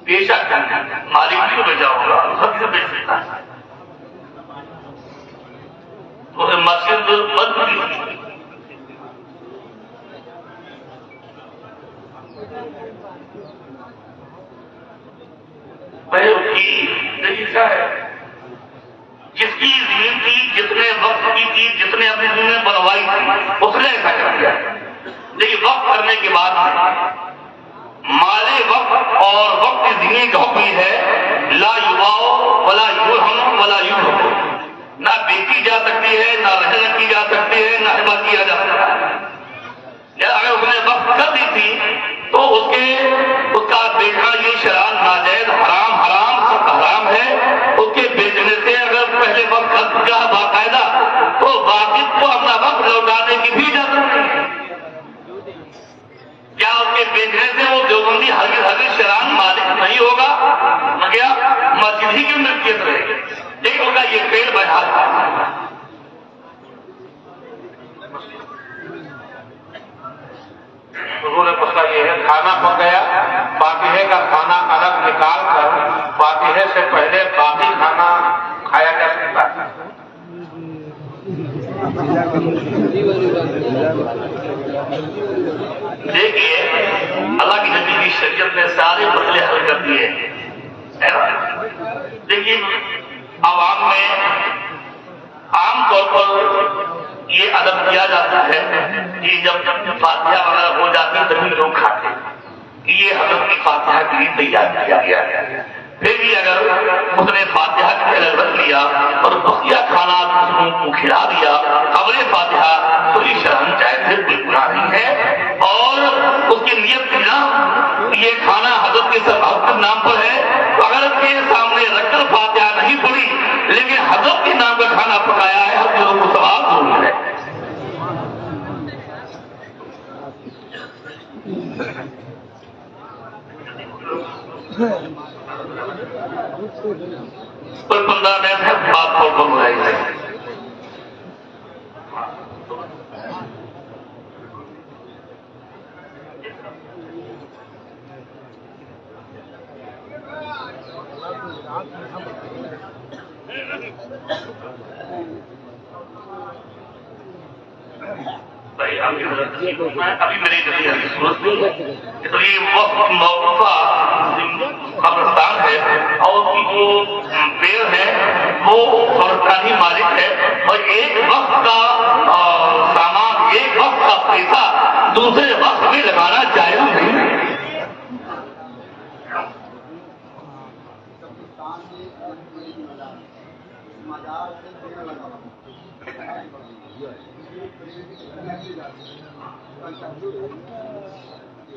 پیشہ مالک بھی تو بچا ہوگا، سب سے بیچ سکتا ہے، تو مسجد بند ہوئی۔ جس کی زمین تھی، جتنے وقت کی تھی، جتنے اپنی زمین بنوائی تھی اس نے ایسا کر دیا، لیکن وقت کرنے کے بعد مال وقت اور وقت کی زمین کا حکم ہے لا یباؤ ولا یرہم ولا یوہب، نہ بیچی جا سکتی ہے، نہ رہن کی جا سکتی ہے، نہ ہبہ کیا جا سکتا ہے۔ اگر اس نے وقت کر دی تھی تو اس کا بیچنا یہ شرعاً ناجائز حرام سب حرام ہے۔ اس کے بیچنے سے اگر پہلے وقت کر دیا باقاعدہ تو واقف کو اپنا وقت لوٹانے کی بھی اجازت نہیں ہے۔ کیا اس کے بیچنے سے وہ دیوبندی ہرگز شرعاً مالک نہیں ہوگا، مگر مسجد ہی کی ملکیت رہے گی، لیکن ہوگا یہ پیڑ بہار تھا۔ حضور مسئلہ یہ ہے کھانا پک گیا، فاتحے کا کھانا الگ نکال کر فاتحے سے پہلے باقی کھانا کھایا جا سکتا ہے۔ دیکھیے اللہ کی نبی کی شریعت نے سارے مسئلے حل کر دیے۔ دیکھیے عوام میں عام طور پر یہ ادب کیا جاتا ہے کہ جب فاتحہ وغیرہ ہو جاتی ہے تبھی لوگ کھاتے ہیں. یہ حضرت کی فاتحہ کے لیے تیار کیا گیا ہے. پھر بھی اگر اس نے فاتحہ کے الگ رکھ لیا اور بقیہ کھانا دوسروں کو کھلا دیا قبل فاتحہ تو یہ شرعاً جائز ہے، کوئی گناہ نہیں ہے. اور اس کی نیت کی نا یہ کھانا حضرت کے حضرت نام پر ہے، تو اگر اس کے سامنے رکھ کر فاتحہ نہیں پڑی لیکن حضرت کے نام کا کھانا پکایا ہے، ہر لوگوں کو ثواب ضرور ہے. کوئی 15 منٹ ہے، بات چھوڑ کر بلائی ہے. ابھی میری تو یہ وقت موقع قبرستان ہے اور جو پیڑ ہے وہ قبرستانی مالک ہے، اور ایک وقت کا سامان، ایک وقت کا پیسہ دوسرے وقت میں لگانا جائز نہیں ہے.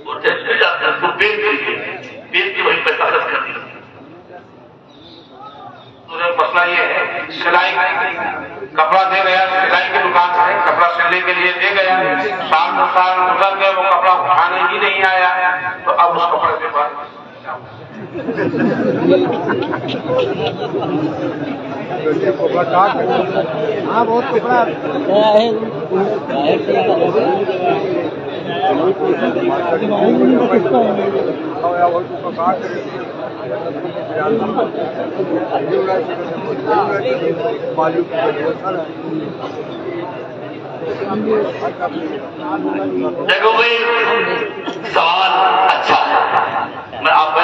وہ ٹیسٹ جاتا ہے اس کو بیچ کے وہیں پیسہ خرچ کر دیا. مسئلہ یہ ہے سلائی کپڑا دے گیا، سلائی کی دکان سے کپڑا سلنے کے لیے دے گیا، سال 2 سال گزر گئے، وہ کپڑا اٹھانے ہی نہیں آیا، تو اب اس کپڑے کے بعد بہت کپڑا دیکھو بھائی سوال اچھا ہے، میں آپ کا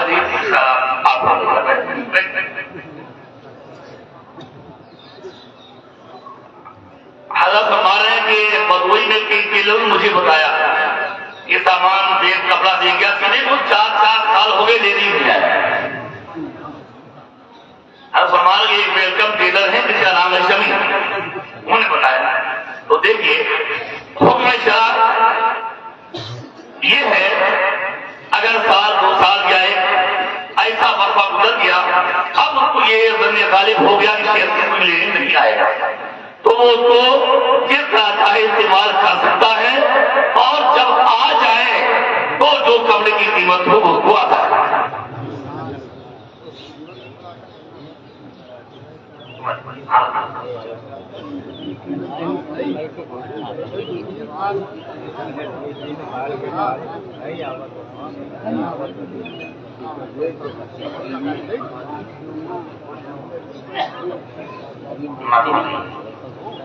حضرت فرما رہے ہیں کہ بدوئی میں کئی لوگ مجھے بتایا یہ سامان دے کپڑا دے گیا، سنے وہ 4 سال ہو گئے دے نہیں دیا. حضرت فرما رہے ایک ویلکم ٹیلر ہے جس کا نام ہے شمی، انہوں نے بتایا. تو دیکھیے حکم شرع یہ ہے اگر سال 2 سال جائے ایسا وقفہ گزر گیا، اب اس کو یہ ذہن غالب ہو گیا کہ شہر سے کوئی لینے نہیں آئے گا، تو وہ اس کو جس طرح چاہے استعمال کر سکتا ہے، اور جب آ جائے تو جو کپڑے کی قیمت ہو اس کو آتا ہے.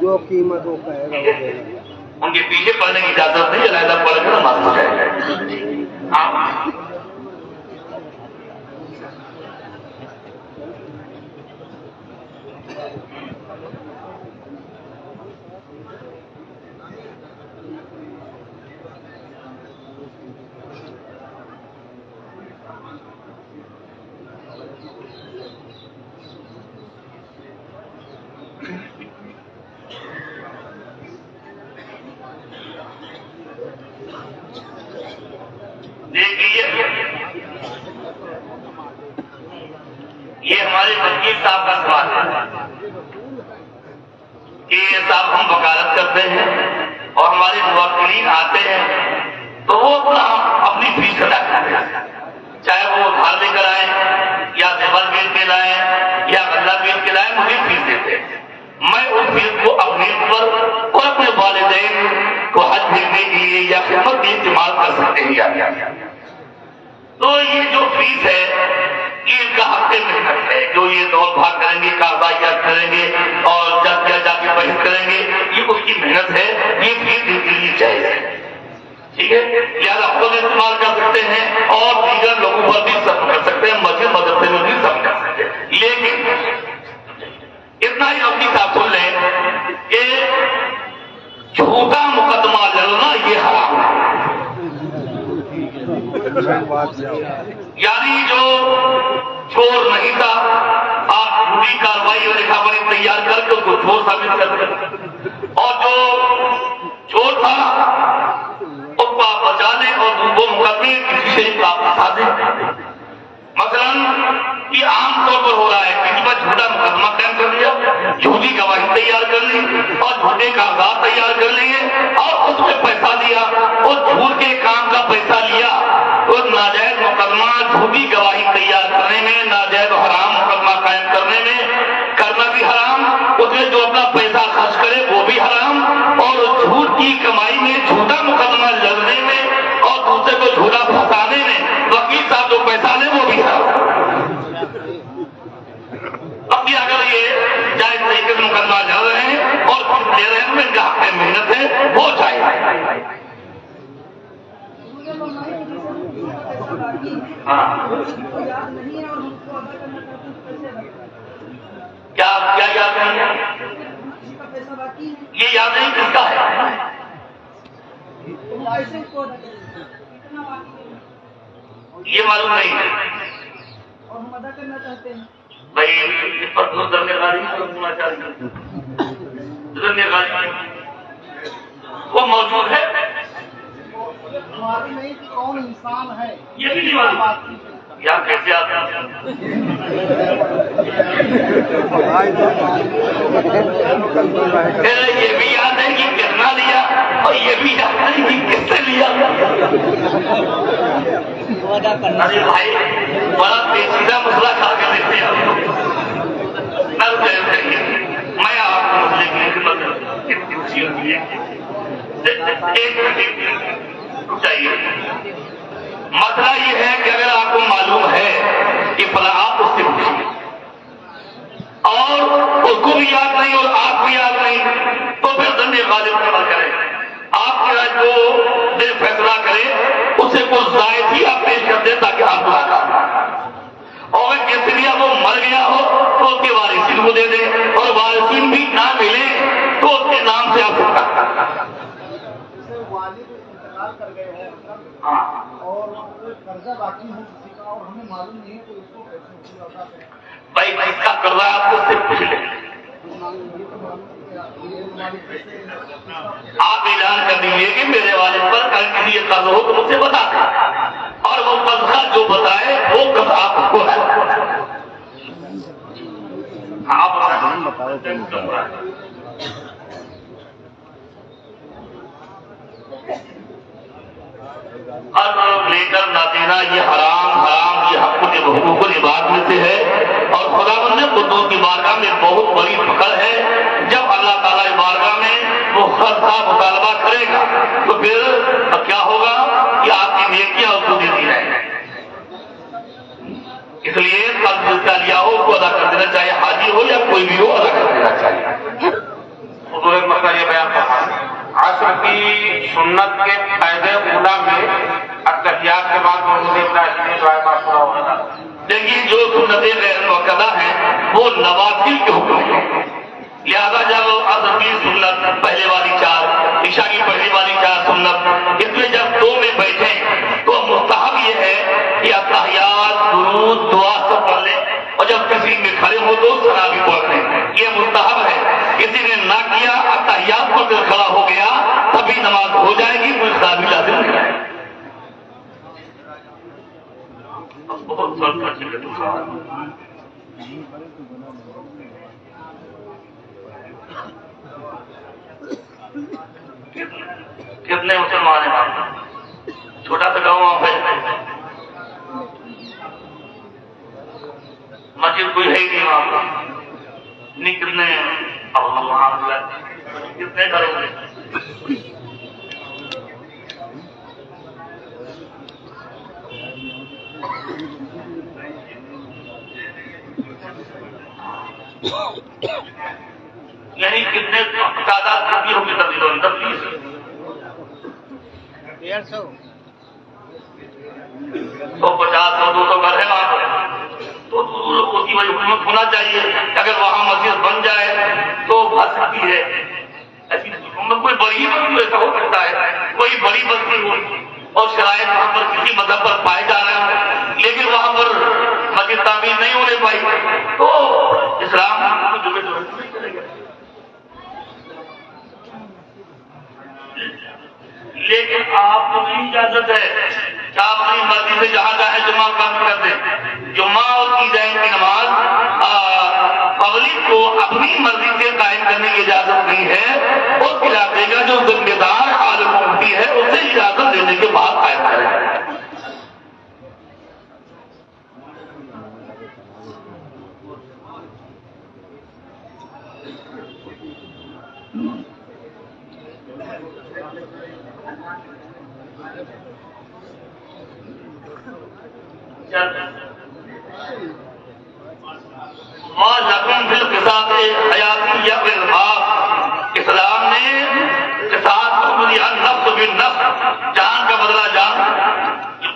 جو قیمت وہ کہے گا ان کے پیچھے پڑھنے کی اجازت نہیں، علیحدہ پڑھ کر نماز ہو جائے گا. یہ ہمارے وکیل صاحب کا سوال ہے کہ صاحب ہم وکالت کرتے ہیں اور ہمارے موکلین آتے ہیں تو وہ اپنی فیس ادا کرتے ہیں، چاہے وہ ادھار لے کر آئیں یا زیور بیچ کے لائیں یا غلہ بیچ کے لائیں، مجھے فیس دیتے ہیں. میں اس فیس کو اپنے اوپر اور اپنے والدین کو حج بھیجنے کے لیے یا خدمت کے استعمال کر سکتے ہیں. تو یہ جو فیس ہے یہ ان کا حق محنت ہے، جو یہ دوڑ بھاگ کریں گے، کاغذات کریں گے اور جب جا کے بحث کریں گے، یہ اس کی محنت ہے، یہ فیس ان کے لیے چاہیے. ٹھیک ہے، لہٰذا خود استعمال کر سکتے ہیں اور دیگر لوگوں پر بھی سب کر سکتے ہیں، مسجد مدرسے میں بھی سب کر سکتے ہیں. لیکن اتنا ہی اپنی صاحب سن لیں کہ جھوٹا مقدمہ لڑنا یہ حرام ہے. یعنی جو چور نہیں تھا آپ جھوٹی کاروائی اور لکھا پڑھی تیار کر کے اس کو چور ثابت کر دیں، اور جو چور تھا اس کو آپ بچا لیں اور وہ مقدمے کسی شریف کا آپ بتا دیں. مثلا یہ عام طور پر ہو رہا ہے، کسی پر جھوٹا مقدمہ قائم کر لیا، جھوٹی گواہی تیار کر لی اور جھوٹے کاغذات تیار کر لیے اور اس میں پیسہ دیا اور جھوٹ کے کام کا پیسہ لیا. اور ناجائز مقدمہ جھوٹی گواہی تیار کرنے میں، ناجائز حرام مقدمہ قائم کرنے میں کرنا بھی حرام، اس میں جو اپنا پیسہ خرچ کرے وہ بھی حرام، اور جھوٹ کی کمائی میں جھوٹا مقدمہ لڑنے میں اور دوسرے کو جھوٹا پھنسانے میں وکیل صاحب جو پیسہ لے وہ بھی حرام. اب یہ اگر یہ جائز طریقے سے مقدمہ لڑ رہے ہیں اور کچھ لے رہے ہیں ان کے حق میں محنت ہے وہ چاہیے. کیا یاد نہیں ہے؟ یہ یاد نہیں کس کا ہے؟ یہ معلوم نہیں ہے. اور ہم ادا کرنا چاہتے ہیں بھائی اس پر ہونا چاہیے. وہ موجود ہے، ہماری نہیں کہ کون انسان ہے یہ بھی نہیں معلوم. یہاں کیسے آتا ہے؟ یہ بھی یاد ہے کہ کتنا لیا اور یہ بھی یاد ہے کہ کس سے لیا. ارے بھائی بڑا پیچیدہ مسئلہ کھا کے دیتے ہیں. میں آپ کو مسئلے کی خدمت چاہیے. مسئلہ یہ ہے کہ اگر آپ کو معلوم ہے کہ فلاں آپ اس سے پوچھیں اور اس کو بھی یاد نہیں اور آپ کو یاد نہیں تو پھر ذمہ غالب عمل کریں. آپ کا جو دل فیصلہ کرے اس سے کچھ زائد ہی آپ پیش کر دیں تاکہ آپ کو آگاہ، اور جس لیے وہ مر گیا ہو تو اس کے وارثین کو دے دیں، اور وارثین بھی نہ ملے تو اس کے نام سے آپ والد انتقال کر گئے ہیں اور قرضہ باقی ہو کسی کا اور ہمیں معلوم نہیں ہے تو اس کو کیسے ادا کریں. بھائی جس کا کر رہا ہے آپ اس سے پوچھ لیں. آپ اعلان کر دیجیے کہ میرے والد پر کل کسی قرض ہو تو مجھ سے بتا دیں، اور وہ قرض کا جو بتائے وہ قرض آپ کو ہے. لے کر نہ دینا یہ حرام یہ حقوق العباد میں سے ہے، اور خدا بند قدوس کی بارگاہ میں بہت بڑی فخر ہے. جب اللہ تعالیٰ کی بارگاہ میں وہ خرچ کا مطالبہ کرے گا تو پھر کیا ہوگا کہ آپ کی نیکیاں اس کو دے دی جائیں گی. اس لیے قرض جس کا لیا ہو اس کو ادا کر دینا چاہیے، حاجی ہو یا کوئی بھی ہو ادا کر دینا چاہیے. حضور ایک مسئلہ یہ بیان کرنا، عصر کی سنت کے قاعدے اولا میں اتحیات کے بعد محمود ابراہیم دعائے معصورہ ہونا. لیکن جو سنتیں غیر مؤکدہ ہیں وہ نوافل کے حکم ہیں. لہذا جب عصر کی سنت پہلے والی 4، عشاء کی پہلی والی 4 سنت، اس میں جب 2 میں بیٹھیں تو مستحب یہ ہے کہ اتحیات، درود، دعا سب پڑھ لیں، اور جب کسی میں کھڑے ہو تو ثنا بھی پڑھ لیں. یہ مستحب ہے. کسی نے نہ کیا اتحیات پر دل کھڑا ہو گیا تبھی نماز ہو جائے گی، کوئی خرابی لازم نہیں ہے. بہت کتنے مسلمان ہیں آپ؟ چھوٹا سا گاؤں ہے، مسجد کوئی ہے ہی نہیں وہاں پر. نہیں کتنے کتنے گھروں میں یعنی کتنے تعداد کتنی ہوگی تبدیل ہوگی؟ 150 150 200 گھر ہے وہاں پر. تو اس کی وجہ حکومت ہونا چاہیے کہ اگر وہاں مسجد بن جائے تو بھر سکتی ہے. ایسی حکومت کوئی بڑی بستی ایسا ہو سکتا ہے، کوئی بڑی بستی ہو اور شرائط وہاں پر کسی مذہب پر پائے جا رہے ہیں لیکن وہاں پر مسجد تعمیر نہیں ہونے پائی تو اسلام نہیں چلے گا۔ لیکن آپ کو بھی اجازت ہے کہ آپ اپنی مرضی سے جہاں چاہے جمعہ قائم کر دیں، جمعہ اور عیدین کی نماز پبلک کو اپنی مرضی سے قائم کرنے کی اجازت نہیں ہے، اس علاقے کا جو ذمہ دار عالم مفتی ہے اسے اجازت دینے کے بعد قائم کریں۔ اسلام نے قصاص کو دیا، نفس بالنفس، جان کا بدلہ جان۔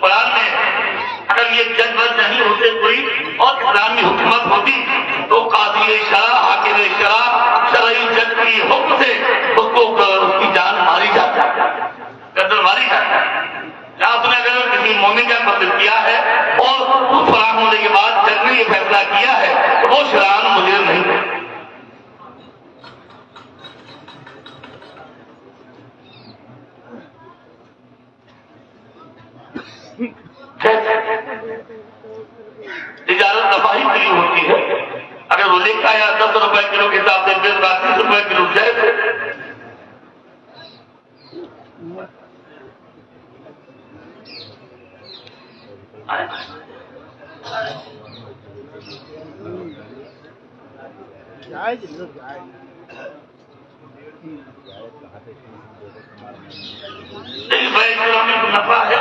قرآن میں اگر یہ جج بج نہیں ہوتے کوئی اور اسلامی حکومت ہوتی تو قاضی شرع، حاکم شرع، شرعی جج کی حکم سے اس کو اس کی جان ماری جاتی، قتل ماری جاتی۔ آپ نے اگر کسی مومن کا قتل کیا ہے اور اس فراہم ہونے کے بعد جج نے یہ فیصلہ کیا ہے تو وہ شرعاً مجرم نہیں ہے۔ تجارت نفع ہی کے لیے ہوتی ہے، اگر وہ لکھا ہے 10 روپے کلو کے حساب سے 30 روپے کلو جائز ہے۔ نفع ہے،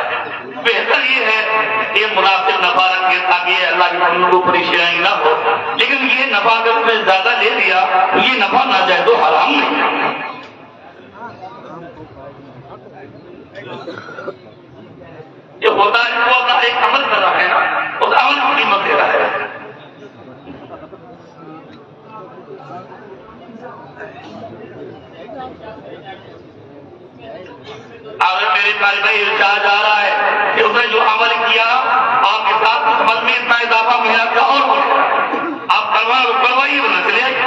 بہتر یہ ہے یہ مناسب نفع رکھے تاکہ اللہ کے بندوں کو پریشانی نہ ہو، لیکن یہ نفع اگر اس نے زیادہ لے لیا تو یہ نفع ناجائز و حرام نہیں۔ یہ ہوتا ہے وہ اپنا ایک عمل کر رہا ہے نا، اس عمل کو قیمت دے رہا ہے۔ اگر میرے طالب ارشاد آ رہا ہے کہ اس نے جو عمل کیا آپ کے ساتھ اس عمل میں اتنا اضافہ محنت کا اور آپ کروائیے نہ چلے آئیے۔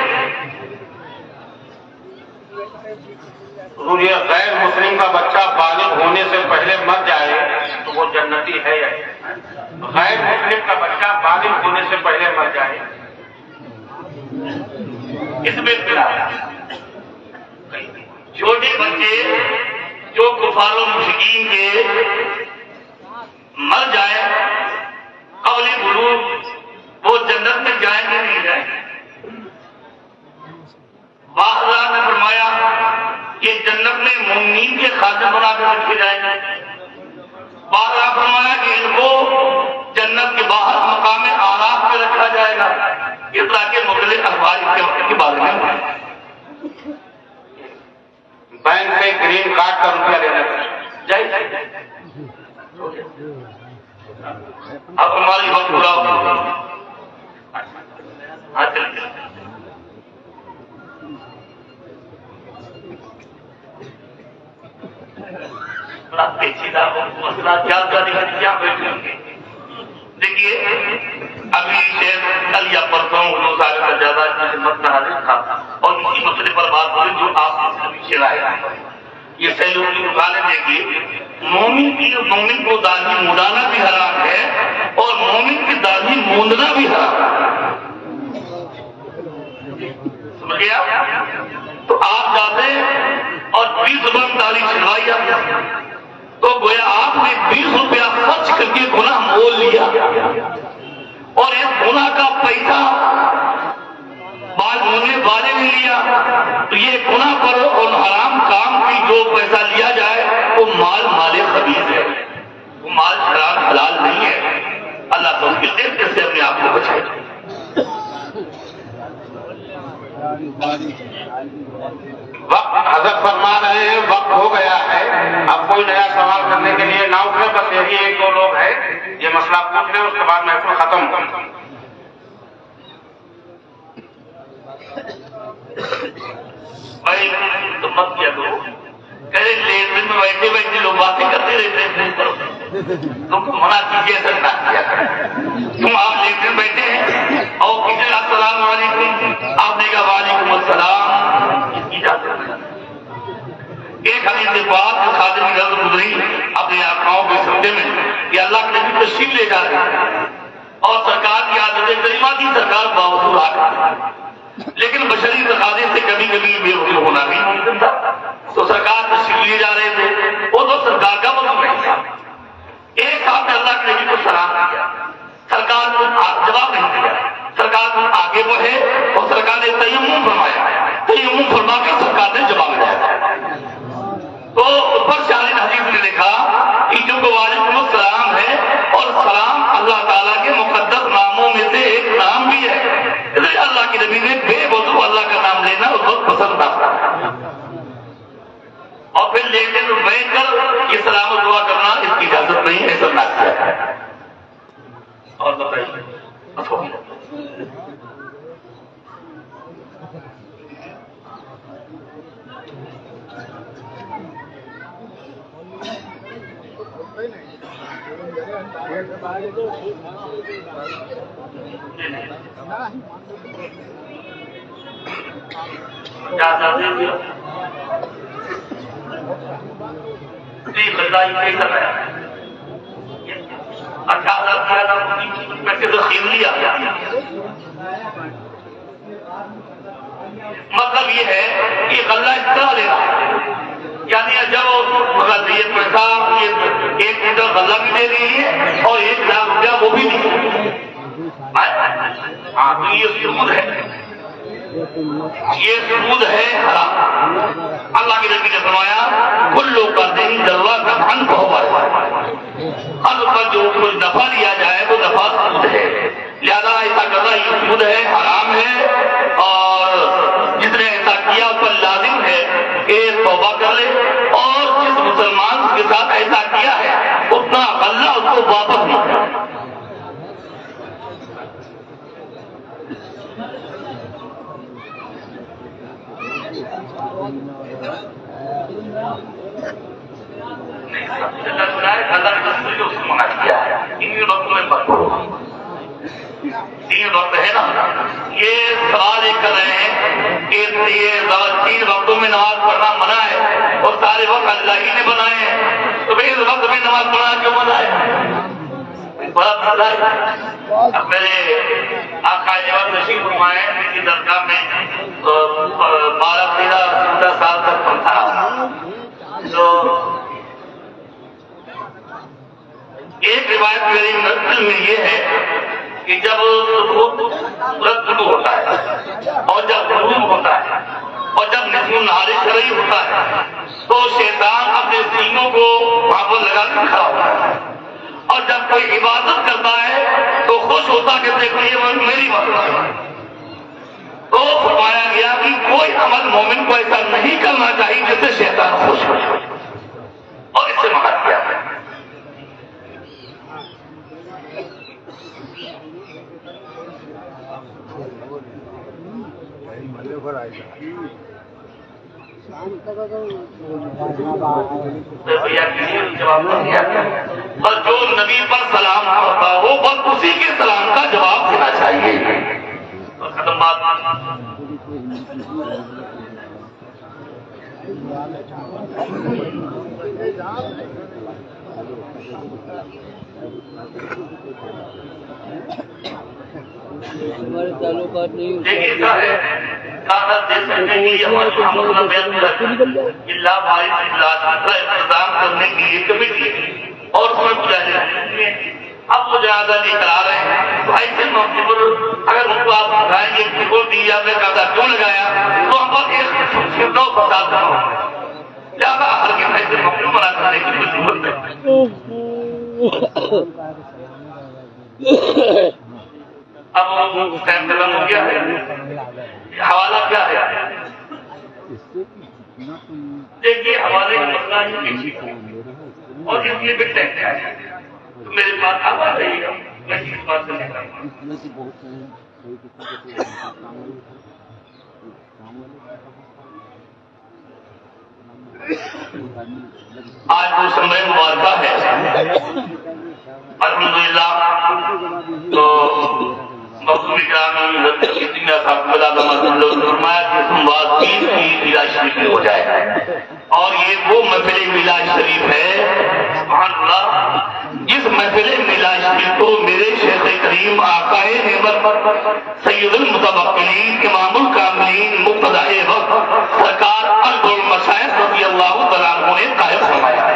یہ غیر مسلم کا بچہ بالغ ہونے سے پہلے مر جائے تو وہ جنتی ہے یا غیر مسلم کا بچہ بالغ ہونے سے پہلے مر جائے اس میں چھوٹے بچے جو کفار و مشرکین کے مر جائے قبل بلوغ وہ جنت میں جائیں گے نہیں جائیں گے؟ بعض نے فرمایا کہ جنت میں مومنین کے خادم بنا کر رکھے جائیں گے، بعض نے فرمایا کہ ان کو جنت کے باہر مقام آراف پہ رکھا جائے گا۔ اس طرح کے مختلف اخبار اس کے وقت کے بارے میں بینک سے گرین کارڈ کا روپیہ لینا جائے اب ہماری بہت برا بڑا پیچیدہ مسئلہ کیا بیٹھے ہوں گے۔ دیکھیے ابھی شیخ کل یا پرسوں زیادہ خدمت میں حاضر تھا اور اسی مسئلے پر بات ہوئی جو آپ پیچھے لائے یہ سیلوں کی مثالیں دیکھیے، مومن کو داڑھی مڈانا بھی حرام ہے اور مومن کی داڑھی موندنا بھی حرام ہے، سمجھ گیا؟ تو آپ جاتے اور 20 روپئے میں داڑھی چھلوائی آپ تو گویا آپ نے 20 روپیہ خرچ کر کے گناہ مول لیا اور اس گناہ کا پیسہ بال ہونے والے نے لیا تو یہ گناہ پر اور حرام کام کی جو پیسہ لیا جائے وہ مال خبیث ہے، وہ مال حرام حلال نہیں ہے۔ اللہ تو اس کے دیکھتے سے اپنے آپ کو بچائے۔ وقت حضرت فرما رہے ہیں وقت ہو گیا ہے، اب کوئی نیا سوال کرنے کے لیے نہ اٹھے، بس یہی 1-2 لوگ ہیں یہ مسئلہ پوچھ لیں اس کے بعد محفل ختم ہو۔ بھائی تو مت کیا کرو، کہے لیٹرین میں بیٹھے بیٹھے لوگ باتیں کرتے رہتے ہیں، تم کو منع کیجیے ایسا نہ کیا کریں۔ تم آپ لیٹرین بیٹھے ہیں اور کسی السلام علیکم، آپ نے کہا وعلیکم السلام، اس کی اجازت ہے۔ ایک حدیث بات جو خادم کی نظر گزری اپنے آقاؤں کے سمجھے میں کہ اللہ کے نبی تشریف لے جا رہے ہیں اور سرکار کی عادت کریمہ کی سرکار باوجود آ گئی، لیکن بشری تقاضے سے کبھی کبھی بے وقوف ہونا بھی ممکن تھا، تو سرکار تشریف لے جا رہے تھے، وہ تو سرکار کا وقت نہیں تھا۔ ایک صاحب نے اللہ کے نبی کو سلام کیا، سرکار کو جواب نہیں دیا، سرکار کو آگے بڑھے اور سرکار نے تیمم فرمایا، تیمم فرما کے سرکار نے جواب دیا۔ تو اوپر شاہد حدیث نے لکھا کہ جو وعلیکم السلام ہے اور سلام اللہ تعالیٰ کے مقدس ناموں میں سے ایک نام بھی ہے، اس لیے اللہ کے نبی نے بے وضو اللہ کا نام لینا اس وقت پسند تھا، اور پھر لیٹے تو بیٹھ کر یہ سلام و دعا کرنا اس کی اجازت نہیں، ایسا نہ کیا۔ اور بتائیے مطلب یہ ہے کہ غلہ اس طرح لینا، یعنی جب یہ پیسہ ایک کوئنٹل غلہ بھی دے رہی ہے اور 1,00,000 روپیہ وہ بھی نہیں، ہاں تو یہ سود ہے، یہ سود ہے حرام۔ اللہ کے نبی نے فرمایا کلو کا دن ضرورت نفعن فہو، ہر پر جو کچھ نفع لیا جائے تو نفع سود ہے، لہذا ایسا کرنا یہ سود ہے، حرام ہے، اور جس نے ایسا کیا اس پر لازم ہے کہ توبہ کر لے، اور جس مسلمان کے ساتھ ایسا کیا ہے اتنا غلہ اس کو واپس نہیں کرے۔ تین وقت ہے نا، یہ سوال ایک کر رہے ہیں کہ یہ 3 وقتوں میں نماز پڑھنا منع ہے اور سارے وقت اللہ ہی نے بنائے ہیں، تو اس وقت میں نماز پڑھنا کیوں منع ہے؟ بڑا مسئلہ ہے۔ اب میرے آقا جواب نشین فرمائے کی درگاہ میں 12-13 سال تک پڑھتا، تو ایک روایت میری نقل میں یہ ہے کہ جب سورج طلوع ہوتا ہے اور جب غروب ہوتا ہے اور جب نصف النہار شرعی ہوتا ہے تو شیطان اپنے سینوں کو وہاں پر لگا کر کھڑا ہوتا ہے، اور جب کوئی عبادت کرتا ہے تو خوش ہوتا کہ دیکھو یہ میری بات ہے۔ تو فرمایا گیا کہ کوئی عمل مومن کو ایسا نہیں کرنا چاہیے جس سے شیطان خوش ہو، اور اس سے منع کیا ہے۔ اور جو نبی پر سلام کرتا ہو بس اسی کے سلام کا جواب دینا چاہیے۔ ختم بات۔ ہمارے تعلقات نہیں اللہ بھائی انتظام کرنے کی یہ کمیٹی اور اس میں مجاہدے اب مجاہدہ لے کر آ رہے ہیں بھائی سے موقع پر اگر ان کو آپ بتائیں گے کہ کو دی آپ نے کہا کیوں لگایا تو ہم پر ایک دو فساد نہ ہو، لہٰذا ہر کے بھائی سے موقع پر کرنے کی کوئی ضرورت نہیں۔ اب ٹائم ختم ہو گیا ہے، حوالہ کیا ہے؟ دیکھیے حوالے کا مسئلہ ہے اور اس لیے بھی ٹائم کیا ہے، تو میرے پاس آپ آ جائیے گا، میں اس بات سے نہیں کروں گا۔ آج تو سمے مبارکہ ہے الحمدللہ. تو مقبول کرام فرمایا کہ سمواد کی میلاد شریف میں ہو جائے. اور یہ وہ محفل میلاد شریف ہے سبحان اللہ جس محفل میلاد شریف کو میرے شیخ کریم آقا نعمت سید المتوکلین امام الکاملین مقتدائے وقت سرکار ارض المشائخ رضی اللہ تعالیٰ عنہ نے قائم فرمایا ہے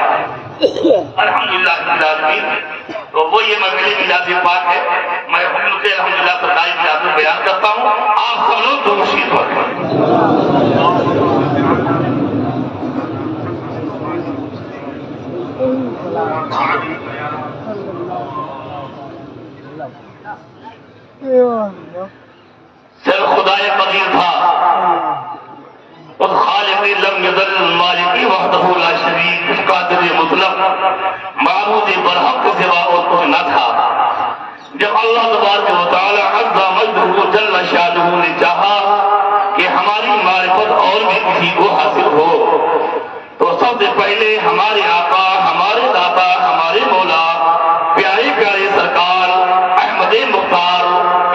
الحمدللہ رب العالمین. تو وہ یہ محفل میلاد پاک ہے. میں حکم سے الحمدللہ سرکاری میلاد میں بیان کرتا ہوں. آپ سب لوگ درود شریف پڑھیں. صرف خدائے قدیر تھا اس خالق لم یزل مالکی وحدہ لا شریک اس قادر مطلق معبود برحق کے سوا اور کوئی نہ تھا. جب اللہ تبارک و تعالی عز مجدہ جل شانہ نے چاہا کہ ہماری معرفت اور بھی کسی کو حاصل ہو تو سب سے پہلے ہمارے آقا ہمارے داتا ہمارے مولا پیارے پیارے سرکار احمد مختار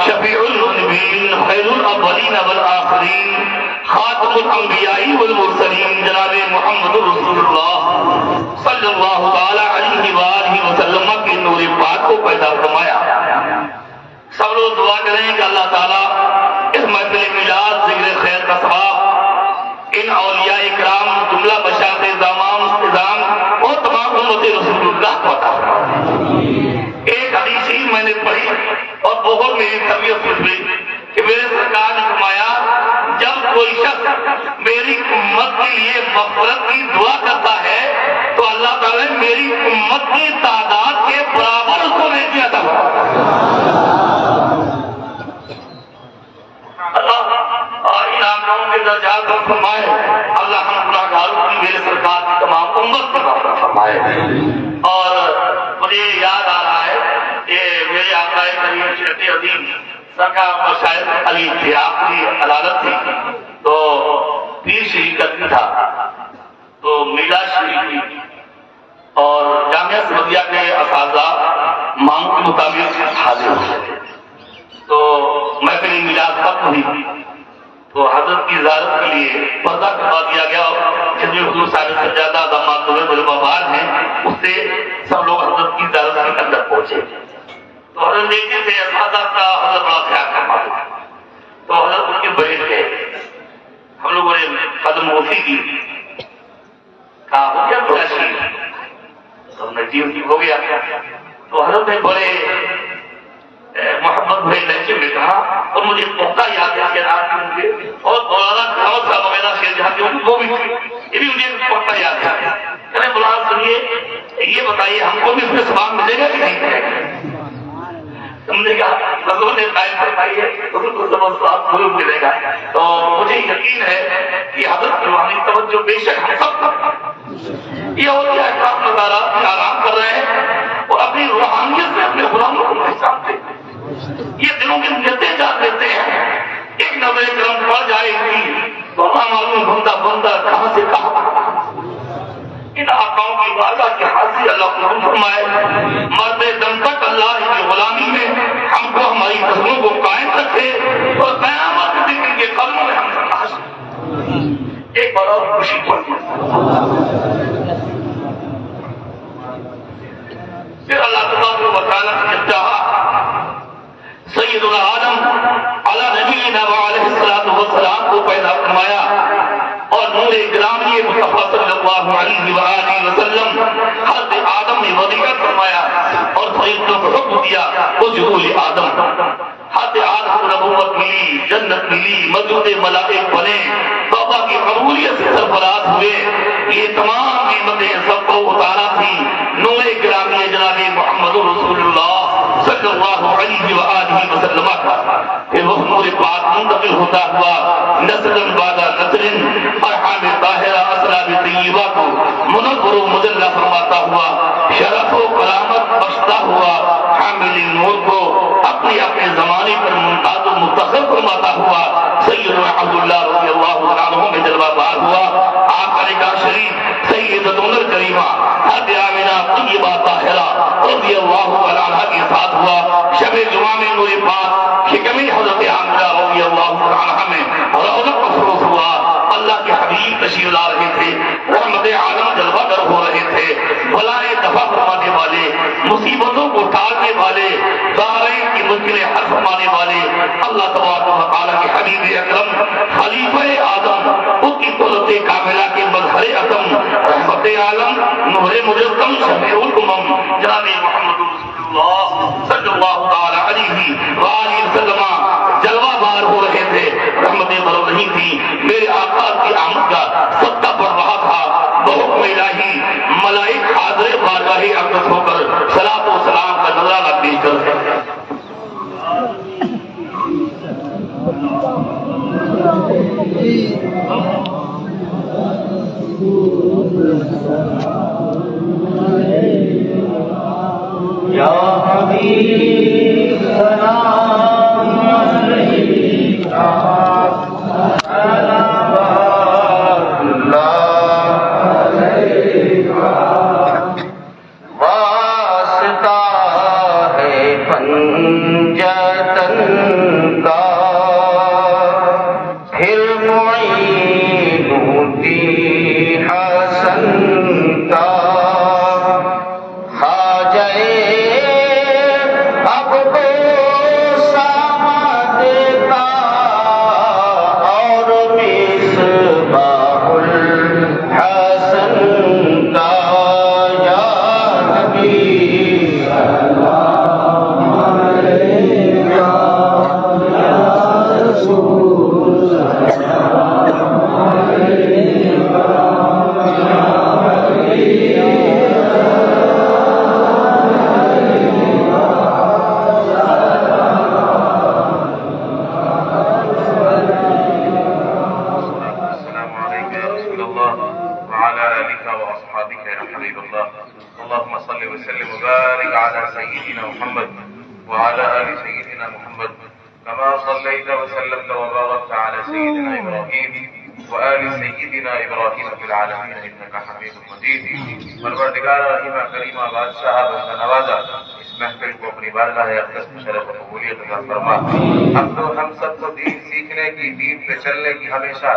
شفیع المذنبین خیر الاولین والآخرین خاتم الانبیاء والمرسلین جناب محمد رسول اللہ صلی اللہ تعالی علیہ وآلہ وسلم کے نور پاک کو پیدا فرمایا. سب لوگ دعا کریں کہ اللہ تعالیٰ اس محفل میلاد ذکر خیر کا ثواب ان اولیاء اکرام جملہ مشائخ نظام اور تمام امت رسول اللہ کو عطا فرمائے. ایک حدیث ہی میں نے پڑھی اور بہت میری طبیعت خوش ہوئی کہ میرے سرکار نے فرمایا جب کوئی شخص میری امت کے لیے مغفرت کی دعا کرتا ہے تو اللہ تعالیٰ نے میری امت کی تعداد کے برابر اس کو نہیں کیا تھا. اللہ ان لوگوں کے درجات کو فرمائے. اللہ ہم گناہگاروں کی میرے سرکار کی تمام امت کو مغفرت فرمائے. اور مجھے یاد آ رہا ہے کہ میرے آقا کریم شیخ عظیم سرکار مشائخ علی تھے آپ کی عدالت تھی تو پیر شریف کرتی تھا تو میلاد شریف تھی اور جامعہ سمدیہ کے اساتذہ مانگ کے مطابق حاضر ہوئے تھے. تو محفل میلاد ختم ہوئی تو حضرت کی زیارت کے لیے پردہ کروا دیا گیا جس میں حضور صاحب سجادہ داماد بار ہیں اس سے سب لوگ حضرت کی زیارت کے اندر پہنچے. تو حضرت دیکھتے تھے اساتذہ کا حضرت بڑا خیال فرماتے تھے تو حضرت ان کے بیٹھ گئے. ہم لوگوں نے قدم موسی کی کہا ہو گیا بڑا شریف تو نجیب ہو گیا. تو حضرت نے بڑے محمد بھائی لہجے میں کہا اور مجھے پختہ یاد ہے کہ رات میں مجھے اور مولانا خراوت صاحب وغیرہ سے جہاں وہ بھی یہ بھی مجھے پختہ یاد ہے. کہنے مولانا سنیے یہ بتائیے ہم کو بھی اس میں ثواب ملے گا کہ نہیں ملے گا. تم نے کہا حضور نے قائم فرمائی ہے حضور کو ثواب ضرور ملے گا. تو مجھے یقین ہے کہ حضرت کی روحانی توجہ بے شک ہم سب کا یہ اولیاء اکرام مزارات میں آرام کر رہے ہیں اور اپنی روحانیت سے اپنے غلاموں کو پہچانتے ہیں. یہ دلوں کے نیتیں جان دیتے ہیں. ایک نظر کرم پڑ جائے گی تو نہ معلوم بندہ بندہ کہاں سے کہاں. ان آقاؤں کی بارگاہ کے حاضری اللہ کو فرمائے. مرد دم تک اللہ کی غلامی میں ہم کو ہماری نسلوں کو قائم رکھے اور قیامت کے دن کے قدموں میں ہم سماج ایک بار اور خوشی پڑتی. پھر اللہ تبارک و تعالیٰ نے چاہا سیدنا آدم علی نبینا وعلیہ السلام کو پیدا فرمایا اور نور گرامی مصطفیٰ صلی اللہ علیہ وآلہ وسلم حضرت آدم نے وظیفہ فرمایا اور فرشتوں کو حکم دیا اجعل آدم. حضرت آدم کو نبوت ملی جنت ملی موجود ملائک بنے توبہ کی قبولیت سے سرفراز ہوئے. یہ تمام نعمتیں سب کو اتارا تھی نور گرامی جناب محمد رسول اللہ صلی اللہ علیہ وآلہ وسلم کا. پھر وہ نور پاک منتقل ہوتا ہوا نسل بعد نسل ارحام طاہرہ اسرار طیبہ کو منور و مجلہ فرماتا ہوا شرف و کرامت بخشتا ہوا حامل نور کو اپنے اپنے زمانے پر ممتاز و متصل فرماتا ہوا سیدنا عبداللہ طیبہ طاہرہ رضی اللہ تعالیٰ عنہ کے ساتھ ہوا. شب جمعہ میں نور پاک شکمی حضرت حامدہ رضی اللہ تعالیٰ عنہ میں رونق مصروف ہوا. اللہ کے حبیب تشریف لا رہے تھے, رحمت عالم جلوہ گر ہو رہے تھے, بلائیں دفع فرمانے والے, مصیبتوں کو ٹالنے والے, دارین کی مشکلیں حل فرمانے والے اللہ تبارک و تعالیٰ کے حبیب اکرم خلیفہ اعظم اس کی قدرت کاملہ کے مظہر اعظم رحمت عالم نور مجسم شفیع الامم جناب محمد رسول اللہ صلی اللہ تعالی علیہ وآلہ وسلم جلوہ بار ہو رہے تھے, رحمتیں برو رہی تھی. میرے آقا کی آمد کا صدقہ پڑ رہا تھا. بحکم الہی ملائک حاضر بارگاہ اقدس ہو کر صلاۃ و سلام کا نذرانہ پیش کرتے. یا حبیب سلام علیکہ سلام اللہ علیکہ. واسطہ ہے پنجتن کا پھر معین ہوتی حسن کا. اللهم صل وسلم وبارك على سيدنا محمد وعلى آل سيدنا محمد كما صليت وسلمت وباركت على سيدنا إبراهيم وآل سيدنا إبراهيم في العالمين إنك حميد مجيد. پروردگار رحیم کریم بادشاہ بندہ نوازا اس محفل کو اپنی بارگاہ اقدس میں شرف و قبولیت عطا فرما. ہم سب کو دین سیکھنے کی, دین پہ چلنے کی ہمیشہ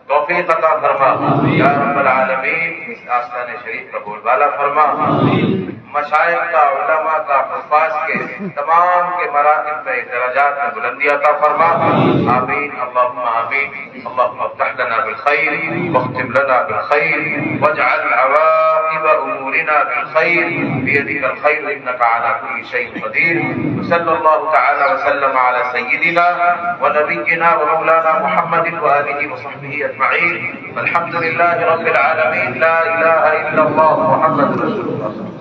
توفیق عطا فرما. یا رب العالمین اس آستان شریف کا بول بالا فرما. مشائخ کا, علماء کا, حفاظ کے تمام کے مراتب پہ درجات میں بلندی عطا فرما. آمین اللہم آمین. اللہم افتح لنا بالخیر واختم لنا بالخیر واجعل عواقب امورنا بالخیر بیدک الخیر انك على كل شيء قدیر. صلی اللہ تعالی وسلم على سیدنا ونبینا ومولانا محمد وآلہ وصحبہ اجمعین. الحمد للہ رب العالمین. لا الہ الا اللہ محمد رسول اللہ.